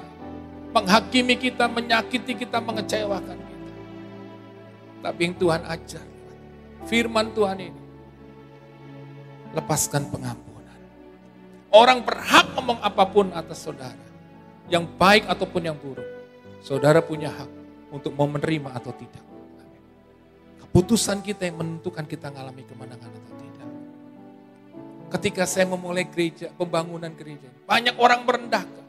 menghakimi kita, menyakiti kita, mengecewakan kita. Tapi yang Tuhan ajar, firman Tuhan ini, lepaskan pengampunan. Orang berhak ngomong apapun atas saudara, yang baik ataupun yang buruk. Saudara punya hak untuk mau menerima atau tidak. Keputusan kita yang menentukan kita mengalami kemenangan atau tidak. Ketika saya memulai gereja, pembangunan gereja, banyak orang merendahkan.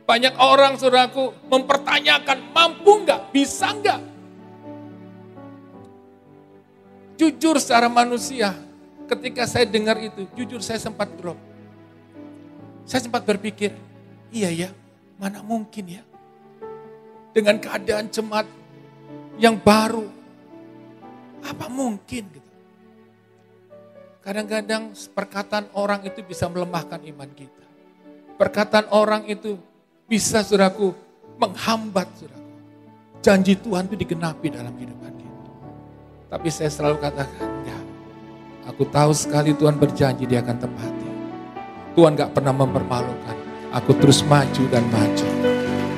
Banyak orang saudaraku mempertanyakan, mampu enggak, bisa enggak? Jujur secara manusia, ketika saya dengar itu, jujur saya sempat drop. Saya sempat berpikir, iya ya, mana mungkin ya. Dengan keadaan jemaat yang baru, apa mungkin gitu. Kadang-kadang perkataan orang itu bisa melemahkan iman kita. Perkataan orang itu bisa saudaraku menghambat saudaraku. Janji Tuhan itu digenapi dalam kehidupan kita. Tapi saya selalu katakan, enggak. Aku tahu sekali Tuhan berjanji dia akan tepati. Tuhan gak pernah mempermalukan. Aku terus maju dan maju.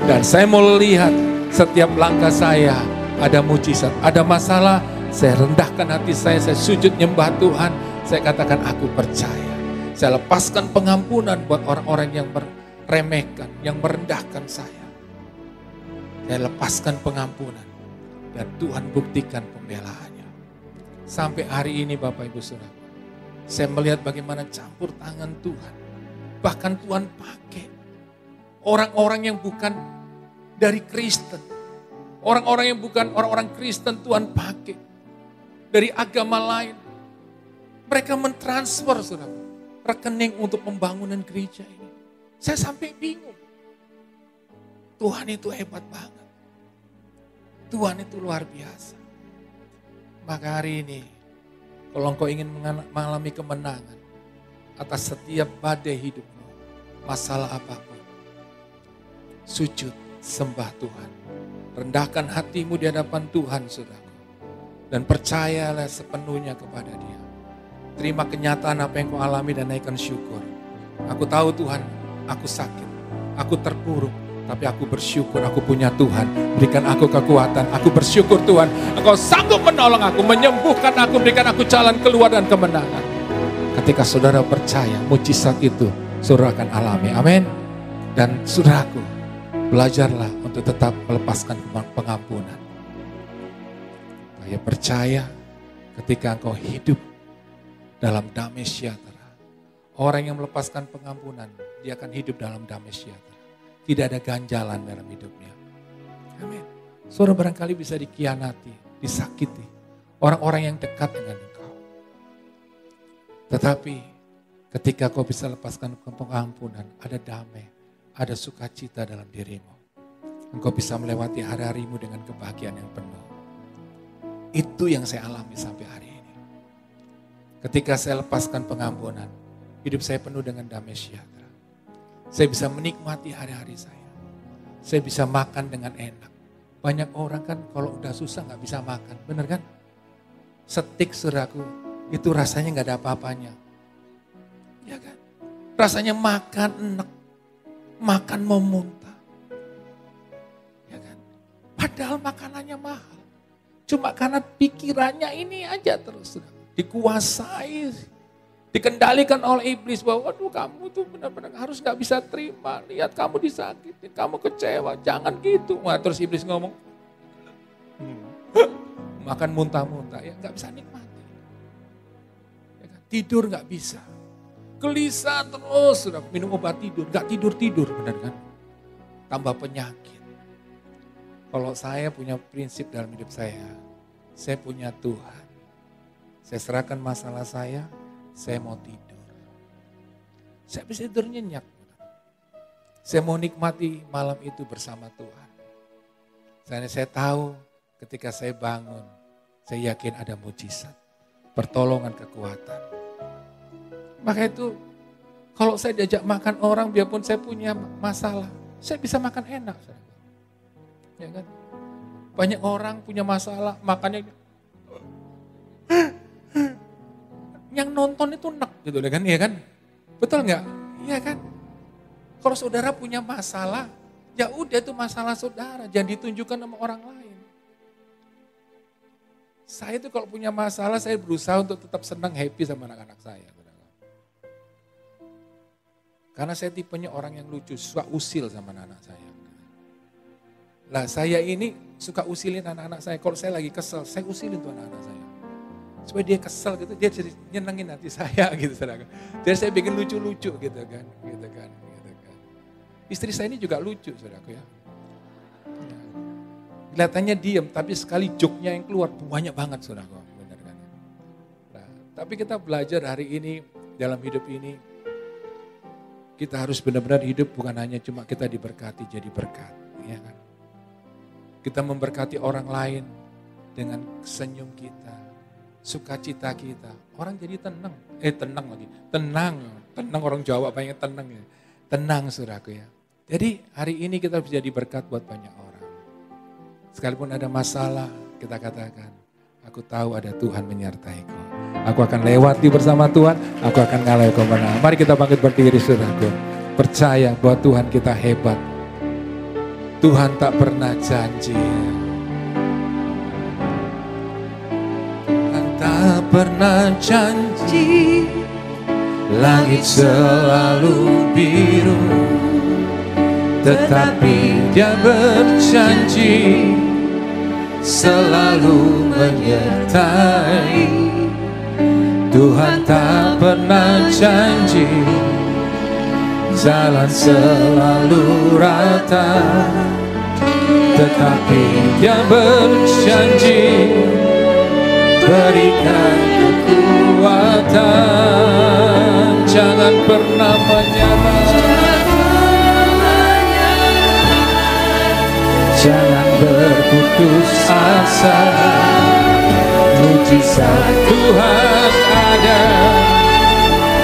Dan saya mau lihat setiap langkah saya ada mujizat. Ada masalah, saya rendahkan hati saya sujud nyembah Tuhan. Saya katakan aku percaya. Saya lepaskan pengampunan buat orang-orang yang meremehkan, yang merendahkan saya. Saya lepaskan pengampunan. Dan Tuhan buktikan pembelaannya. Sampai hari ini Bapak Ibu Saudara, saya melihat bagaimana campur tangan Tuhan. Bahkan Tuhan pakai orang-orang yang bukan dari Kristen. Orang-orang yang bukan orang-orang Kristen Tuhan pakai. Dari agama lain. Mereka mentransfer saudara, rekening untuk pembangunan gereja ini. Saya sampai bingung. Tuhan itu hebat banget. Tuhan itu luar biasa. Maka hari ini, kalau engkau ingin mengalami kemenangan atas setiap badai hidupmu, masalah apapun, sujud, sembah Tuhan. Rendahkan hatimu di hadapan Tuhan, saudaraku. Dan percayalah sepenuhnya kepada Dia. Terima kenyataan apa yang kau alami dan naikkan syukur. Aku tahu Tuhan, aku sakit, aku terpuruk. Tapi aku bersyukur aku punya Tuhan. Berikan aku kekuatan. Aku bersyukur Tuhan. Engkau sanggup menolong aku, menyembuhkan aku, berikan aku jalan keluar dan kemenangan. Ketika saudara percaya, mujizat itu saudara akan alami. Amin. Dan saudaraku, belajarlah untuk tetap melepaskan pengampunan. Saya percaya ketika engkau hidup dalam damai sejahtera. Orang yang melepaskan pengampunan, dia akan hidup dalam damai sejahtera. Tidak ada ganjalan dalam hidupnya. Amin. Saudara barangkali bisa dikhianati, disakiti. Orang-orang yang dekat dengan engkau. Tetapi ketika kau bisa lepaskan pengampunan, ada damai, ada sukacita dalam dirimu. Engkau bisa melewati hari-harimu dengan kebahagiaan yang penuh. Itu yang saya alami sampai hari ini. Ketika saya lepaskan pengampunan, hidup saya penuh dengan damai sejahtera. Saya bisa menikmati hari-hari saya. Saya bisa makan dengan enak. Banyak orang kan kalau udah susah gak bisa makan, bener kan? Steak saudaraku, itu rasanya gak ada apa-apanya. Ya kan? Rasanya makan enak, makan mau muntah. Ya kan? Padahal makanannya mahal. Cuma karena pikirannya ini aja terus, saudara. Dikuasai. Dikendalikan oleh iblis bahwa waduh kamu tuh benar-benar harus gak bisa terima. Lihat kamu disakitin, kamu kecewa, jangan gitu. Wah, terus iblis ngomong, makan muntah-muntah ya gak bisa nikmati. Ya kan? Tidur gak bisa. Gelisah terus, sudah minum obat tidur, gak tidur-tidur benar kan. Tambah penyakit. Kalau saya punya prinsip dalam hidup saya punya Tuhan. Saya serahkan masalah saya mau tidur. Saya bisa tidur nyenyak. Saya mau nikmati malam itu bersama Tuhan. Saya tahu ketika saya bangun, saya yakin ada mujizat, pertolongan, kekuatan. Maka itu kalau saya diajak makan orang, biarpun saya punya masalah, saya bisa makan enak. Ya kan? Banyak orang punya masalah, makannya yang nonton itu enak gitu kan, ya kan? Betul nggak? Iya kan? Kalau saudara punya masalah, ya udah itu masalah saudara, jangan ditunjukkan sama orang lain. Saya itu kalau punya masalah, saya berusaha untuk tetap senang, happy sama anak-anak saya. Karena saya tipenya orang yang lucu, suka usil sama anak-anak saya. Lah saya ini suka usilin anak-anak saya, kalau saya lagi kesel, saya usilin tuh anak-anak saya. Supaya dia kesel gitu, dia jadi nyenengin hati saya gitu saudara. Jadi saya bikin lucu-lucu gitu kan. Istri saya ini juga lucu saudaraku ya. Kelihatannya diam, tapi sekali joknya yang keluar banyak banget saudaraku. Benar kan? Nah, tapi kita belajar hari ini, dalam hidup ini, kita harus benar-benar hidup bukan hanya cuma kita diberkati jadi berkat. Ya kan? Kita memberkati orang lain dengan senyum kita. Sukacita kita, orang jadi tenang, tenang orang Jawa banyak tenang ya, tenang saudaraku ya. Jadi hari ini kita bisa jadi berkat buat banyak orang. Sekalipun ada masalah, kita katakan, aku tahu ada Tuhan menyertaiku. Aku akan lewati bersama Tuhan, aku akan ngalahin kemenangan. Mari kita bangkit berdiri saudaraku, percaya bahwa Tuhan kita hebat. Tuhan tak pernah janji. Tak pernah janji, langit selalu biru, tetapi Dia berjanji selalu menyertai. Tuhan tak pernah janji, jalan selalu rata, tetapi Dia berjanji berikan kekuatan, jangan pernah menyerah. berputus asa. Mujizat Tuhan ada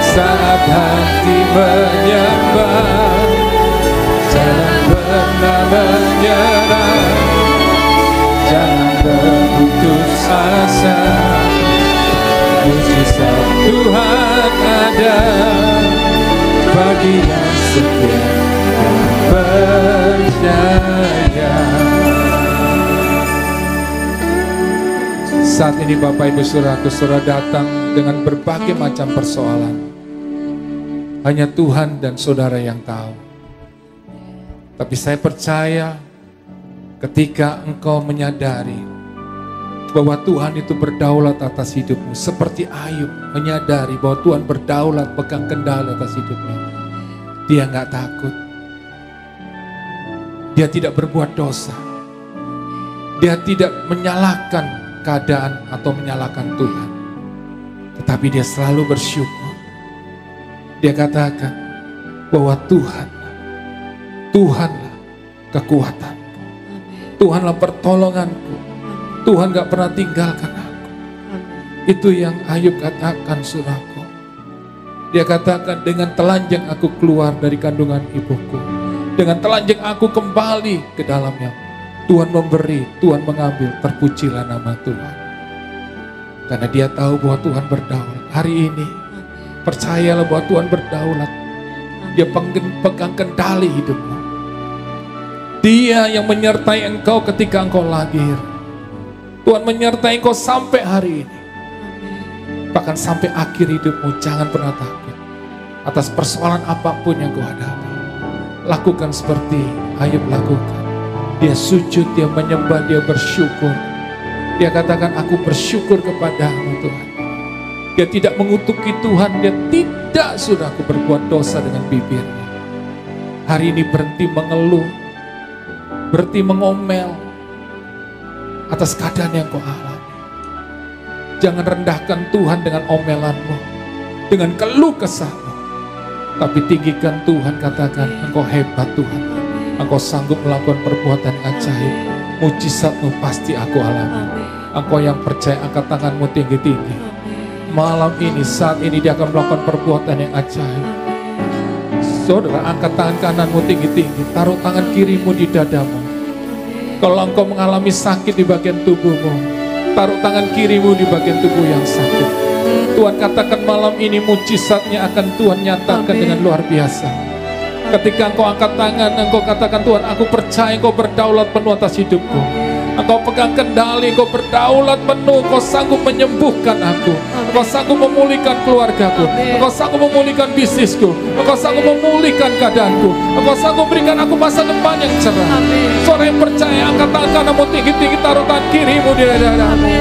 saat hati menyembah. Jangan pernah menyerah, jangan berputus asa. Mujizat Tuhan ada bagi yang setia dan percaya. Saat ini Bapak Ibu Saudara datang dengan berbagai macam persoalan. Hanya Tuhan dan saudara yang tahu. Tapi saya percaya ketika engkau menyadari bahwa Tuhan itu berdaulat atas hidupmu, seperti Ayub menyadari bahwa Tuhan berdaulat, pegang kendali atas hidupnya. Dia nggak takut. Dia tidak berbuat dosa. Dia tidak menyalahkan keadaan atau menyalahkan Tuhan. Tetapi dia selalu bersyukur. Dia katakan bahwa Tuhanlah kekuatanku. Tuhanlah pertolonganku. Tuhan gak pernah tinggalkan aku. Itu yang Ayub katakan, saudaraku. Dia katakan, dengan telanjang aku keluar dari kandungan ibuku. Dengan telanjang aku kembali ke dalamnya. Tuhan memberi, Tuhan mengambil, terpujilah nama Tuhan. Karena dia tahu bahwa Tuhan berdaulat. Hari ini, percayalah bahwa Tuhan berdaulat. Dia pegang kendali hidupmu. Dia yang menyertai engkau ketika engkau lahir. Tuhan menyertai engkau sampai hari ini. Bahkan sampai akhir hidupmu, jangan pernah takut. Atas persoalan apapun yang kau hadapi. Lakukan seperti Ayub lakukan. Dia sujud, dia menyembah, dia bersyukur. Dia katakan, aku bersyukur kepadamu Tuhan. Dia tidak mengutuki Tuhan, dia tidak sudah aku berbuat dosa dengan bibirnya. Hari ini berhenti mengeluh, berhenti mengomel atas keadaan yang kau alami. Jangan rendahkan Tuhan dengan omelanmu, dengan keluh kesahmu. Tapi tinggikan Tuhan, katakan, engkau hebat Tuhan. Engkau sanggup melakukan perbuatan ajaib. Mujizatmu pasti aku alami. Engkau yang percaya, angkat tanganmu tinggi-tinggi. Malam ini, saat ini dia akan melakukan perbuatan yang ajaib. Saudara, angkat tangan kananmu tinggi-tinggi. Taruh tangan kirimu di dadamu. Kalau engkau mengalami sakit di bagian tubuhmu, taruh tangan kirimu di bagian tubuh yang sakit. Tuhan katakan malam ini mujizatnya akan Tuhan nyatakan dengan luar biasa. Ketika engkau angkat tangan, engkau katakan, Tuhan, aku percaya engkau berdaulat penuh atas hidupku. Engkau pegang kendali, engkau berdaulat penuh, engkau sanggup menyembuhkan aku. Engkau sanggup memulihkan keluargaku. Engkau sanggup memulihkan bisnisku. Engkau sanggup memulihkan keadaanku. Engkau sanggup berikan aku masa depan yang cerah. Saudara yang percaya, angkat tangan kananmu tinggi-tinggi, taruh tangan kirimu di dadamu.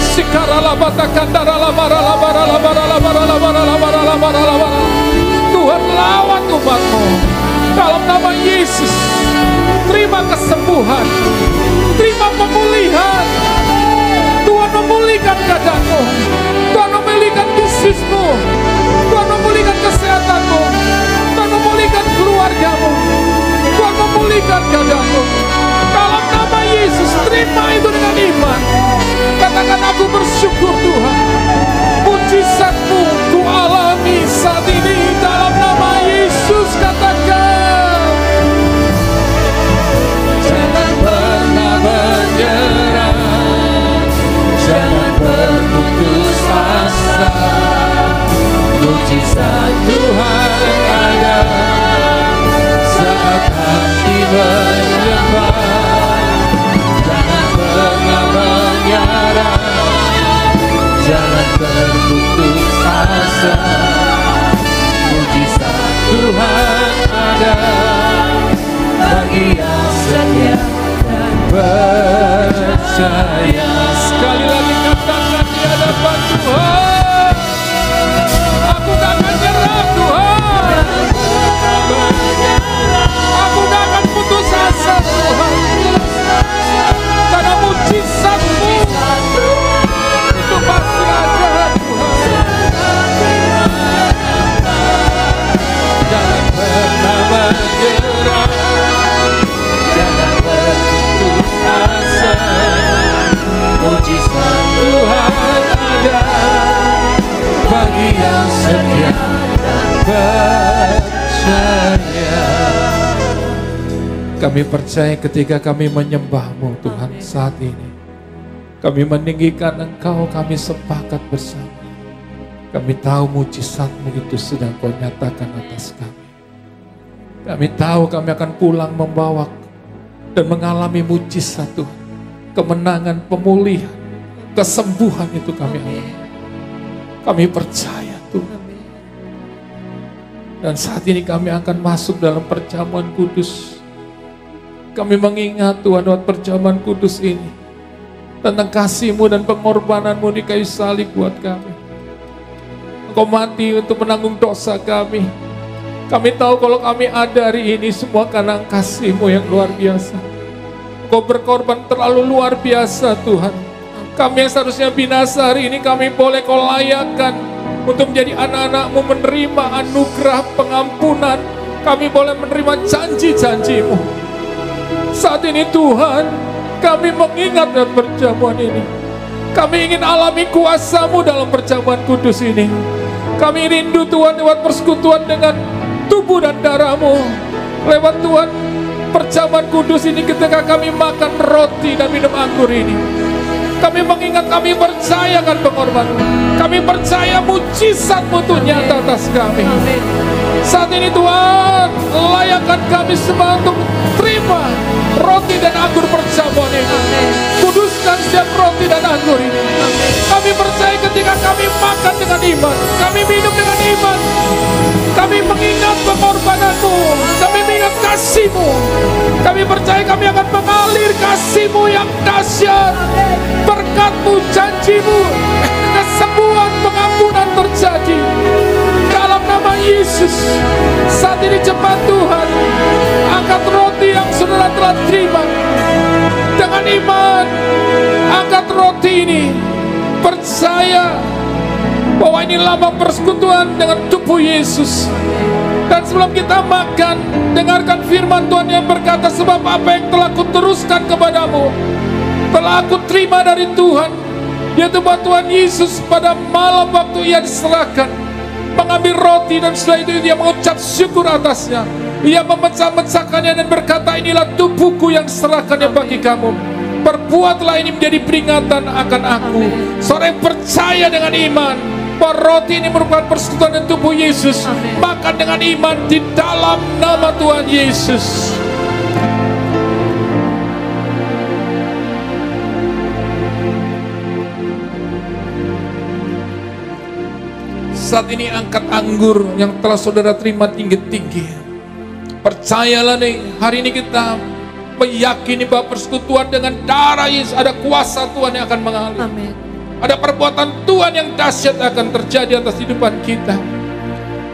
Sikarala batakan darala barala barala barala barala barala barala barala. Tuhan lawan umatmu dalam nama Yesus. Terima kesembuhan, terima pemulihan. Tuhan memulihkan keadaanmu, Tuhan memulihkan bisnismu, Tuhan memulihkan kesehatanmu, Tuhan memulihkan keluargamu, Tuhan memulihkan keadaanmu. Dalam nama Yesus, terima itu dengan iman. Katakan, aku bersyukur Tuhan. Mujizatmu ku alami saat ini dalam nama Yesus. Katakan, jangan pernah menyerah, jangan berputus asa. Mujizat Tuhan ada saat hati menyembah. Jangan pernah menyerah, jangan berputus asa. Mujizat Tuhan ada bagi yang setia dan percaya. Sekali lagi katakan di hadapan Tuhan, aku tak akan nyerah Tuhan. Aku tak akan putus asa Tuhan. Karena mujizat-Mu itu pasti ada Tuhan. Jangan pernah menyerah, jangan berputus asa. Kami percaya ketika kami menyembah-Mu Tuhan saat ini, kami meninggikan Engkau, kami sepakat bersama. Kami tahu mujizat-Mu itu sedang Kau nyatakan atas kami. Kami tahu kami akan pulang membawa dan mengalami mujizat Tuhan. Kemenangan, pemulihan, kesembuhan itu kami alami. Kami percaya Tuhan. Dan saat ini kami akan masuk dalam perjamuan kudus. Kami mengingat Tuhan lewat perjamuan kudus ini tentang kasih-Mu dan pengorbanan-Mu di kayu salib buat kami. Engkau mati untuk menanggung dosa kami. Kami tahu kalau kami ada hari ini semua karena kasih-Mu yang luar biasa. Engkau berkorban terlalu luar biasa Tuhan. Kami yang seharusnya binasa hari ini kami boleh Kau layakkan untuk menjadi anak-anak-Mu, menerima anugerah pengampunan. Kami boleh menerima janji-janji-Mu. Saat ini Tuhan, kami mengingat dalam perjamuan ini. Kami ingin alami kuasa-Mu dalam perjamuan kudus ini. Kami rindu Tuhan lewat persekutuan dengan tubuh dan darah-Mu. Lewat Tuhan perjamuan kudus ini ketika kami makan roti dan minum anggur ini. Kami mengingat, kami percaya akan pengorbanan. Kami percaya mujizat-Mu itu nyata atas kami. Saat ini Tuhan, layakkan kami semua untuk terima roti dan anggur perjamuan ini. Kuduskan setiap roti dan anggur ini. Kami percaya ketika kami makan dengan iman, kami minum dengan iman, kami mengingat pengorbanan-Mu, kami mengingat kasih-Mu. Kami percaya kami akan mengalir kasih-Mu yang dahsyat. Berkat-Mu, janji-Mu, kesembuhan, pengampunan terjadi dalam nama Yesus. Saat ini cepat Tuhan, angkat roti yang saudara telah terima dengan iman. Angkat roti ini, percaya bahwa ini lambang persekutuan dengan tubuh Yesus. Dan sebelum kita makan, dengarkan firman Tuhan yang berkata, sebab apa yang telah kuteruskan kepadamu telah aku terima dari Tuhan, yaitu bahwa Tuhan Yesus pada malam waktu Ia diserahkan mengambil roti, dan setelah itu Dia mengucap syukur atasnya. Ia memecah-mecahkannya dan berkata, inilah tubuhku yang diserahkannya bagi kamu. Perbuatlah ini menjadi peringatan akan aku. Saudara yang percaya dengan iman bahwa roti ini merupakan persekutuan dan tubuh Yesus, makan dengan iman di dalam nama Tuhan Yesus. Saat ini angkat anggur yang telah saudara terima tinggi-tinggi. Percayalah nih, hari ini kita meyakini bahwa persekutuan dengan darah Yesus, ada kuasa Tuhan yang akan mengalir. Amin. Ada perbuatan Tuhan yang dahsyat akan terjadi atas kehidupan kita.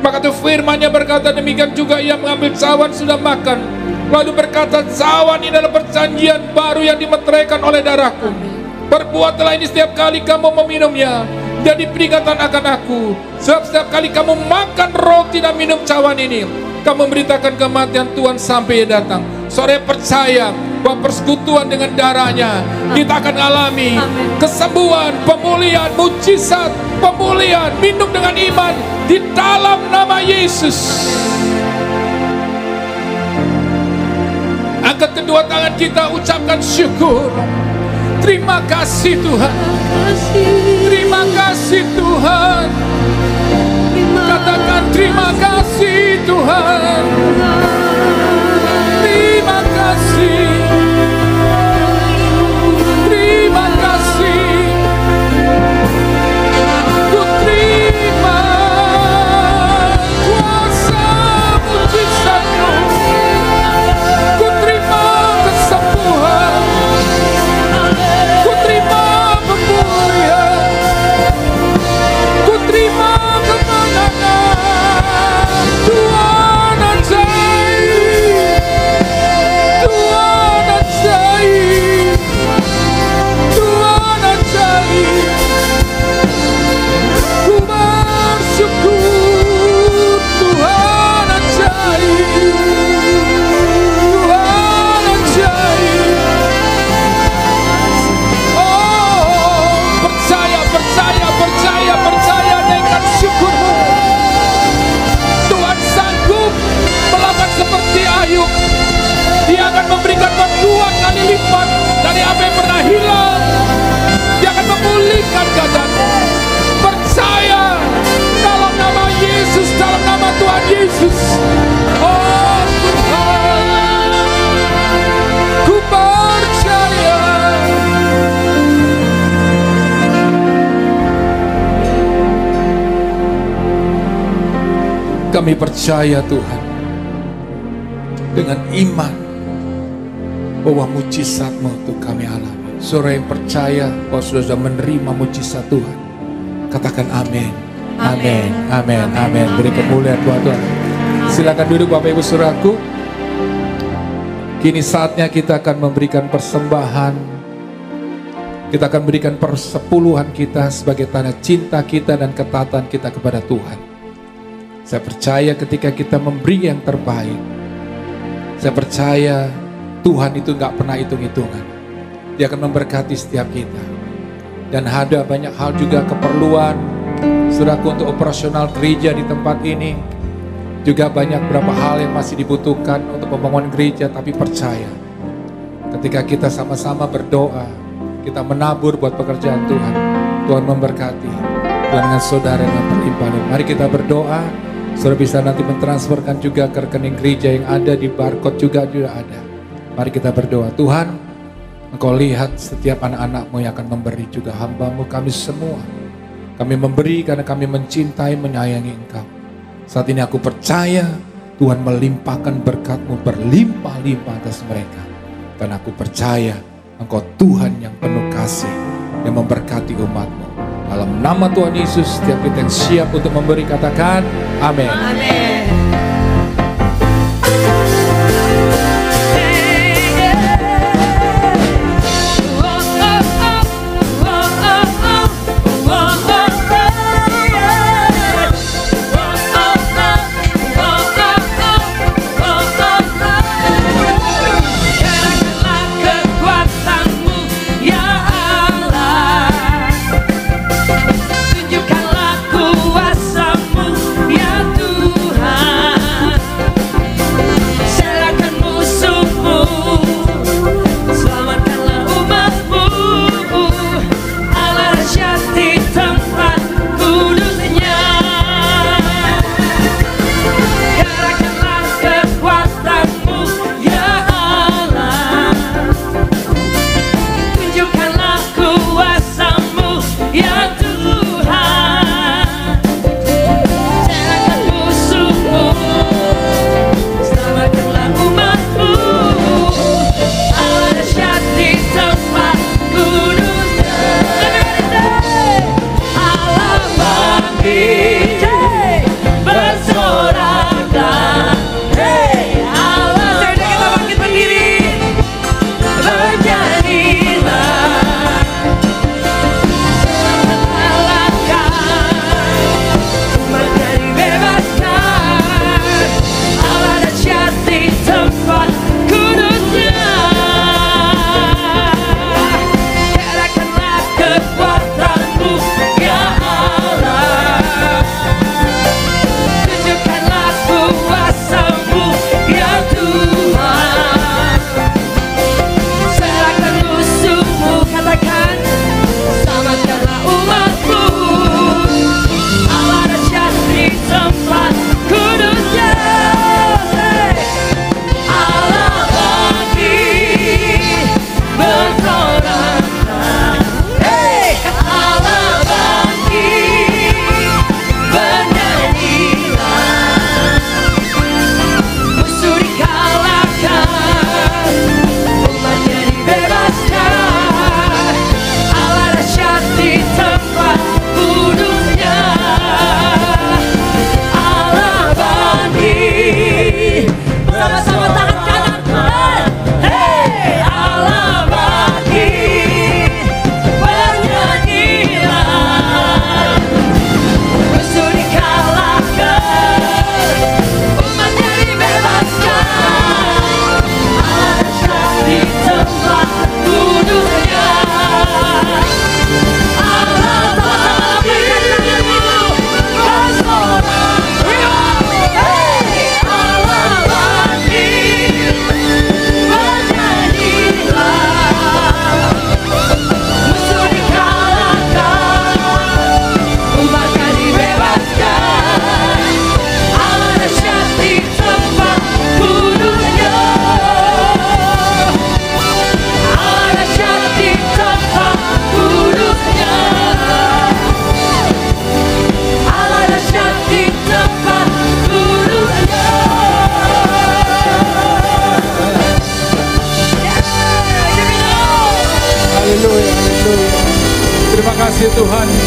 Maka itu firman-Nya berkata demikian juga Ia mengambil cawan sudah makan, lalu berkata, cawan ini adalah perjanjian baru yang dimeteraikan oleh darahku. Perbuatlah ini setiap kali kamu meminumnya, jadi peringatan akan aku. Sebab setiap kali kamu makan roti dan minum cawan ini, kamu memberitakan kematian Tuhan sampai Ia datang. Saudara percaya bahwa persekutuan dengan darahnya kita akan alami kesembuhan, pemulihan, mujizat, pemulihan, minum dengan iman di dalam nama Yesus. Angkat kedua tangan kita, ucapkan syukur. Terima kasih Tuhan. Terima kasih Tuhan. Katakan terima kasih Tuhan. Terima kasih. Terima kasih. Ku terima kuasa mujizat-Mu. Ku terima kesembuhan. Ku terima pemulihan. Ku terima kemenangan. Kami percaya Tuhan, dengan iman bahwa mujizat-Mu itu kami alami. Saudara yang percaya bahwa sudah menerima mujizat Tuhan, katakan amin. Amin, amin, amin. Beri kemuliaan buat Tuhan. Silakan duduk Bapak Ibu Saudaraku. Kini saatnya kita akan memberikan persembahan. Kita akan berikan persepuluhan kita sebagai tanda cinta kita dan ketaatan kita kepada Tuhan. Saya percaya ketika kita memberi yang terbaik, saya percaya Tuhan itu gak pernah hitung-hitungan. Dia akan memberkati setiap kita. Dan ada banyak hal juga keperluan saudaraku untuk operasional gereja di tempat ini. Juga banyak beberapa hal yang masih dibutuhkan untuk pembangunan gereja. Tapi percaya, ketika kita sama-sama berdoa, kita menabur buat pekerjaan Tuhan, Tuhan memberkati. Tuhan dengan saudara yang berlimpah. Mari kita berdoa. Saudara bisa nanti mentransferkan juga ke rekening gereja yang ada di barcode juga ada. Mari kita berdoa. Tuhan, Engkau lihat setiap anak-anak-Mu yang akan memberi, juga hamba-Mu, kami semua. Kami memberi karena kami mencintai, menyayangi Engkau. Saat ini aku percaya Tuhan melimpahkan berkat-Mu berlimpah-limpah atas mereka. Dan aku percaya Engkau Tuhan yang penuh kasih, yang memberkati umat-Mu. Dalam nama Tuhan Yesus, setiap kita yang siap untuk memberi, katakan amin. Amin. Tunjukkanlah kuasa-Mu ya Tuhan.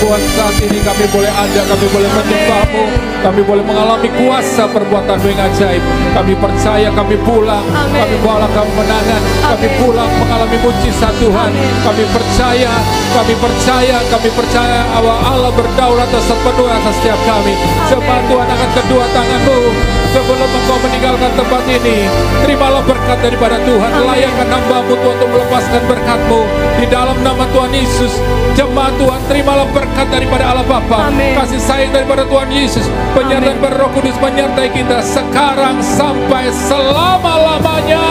Tuhan, saat ini kami boleh ada, kami boleh menyembah-Mu, kami boleh mengalami kuasa perbuatan-Mu yang ajaib. Kami percaya kami pulang, kami pulang kemenangan, kami pulang mengalami mujizat Tuhan. Kami percaya bahwa Allah berdaulat atas penuh atas setiap kami. Sebab Tuhan angkat kedua tangan-Mu sebelum Engkau meninggalkan tempat ini. Terimalah berkat daripada Tuhan. Layakkan hamba-Mu Tuhan untuk melepaskan berkat-Mu di dalam nama Tuhan Yesus. Jemaat Tuhan, terimalah berkat daripada Allah Bapa, kasih sayang daripada Tuhan Yesus, penyertaan Roh Kudus menyertai kita sekarang sampai selama-lamanya.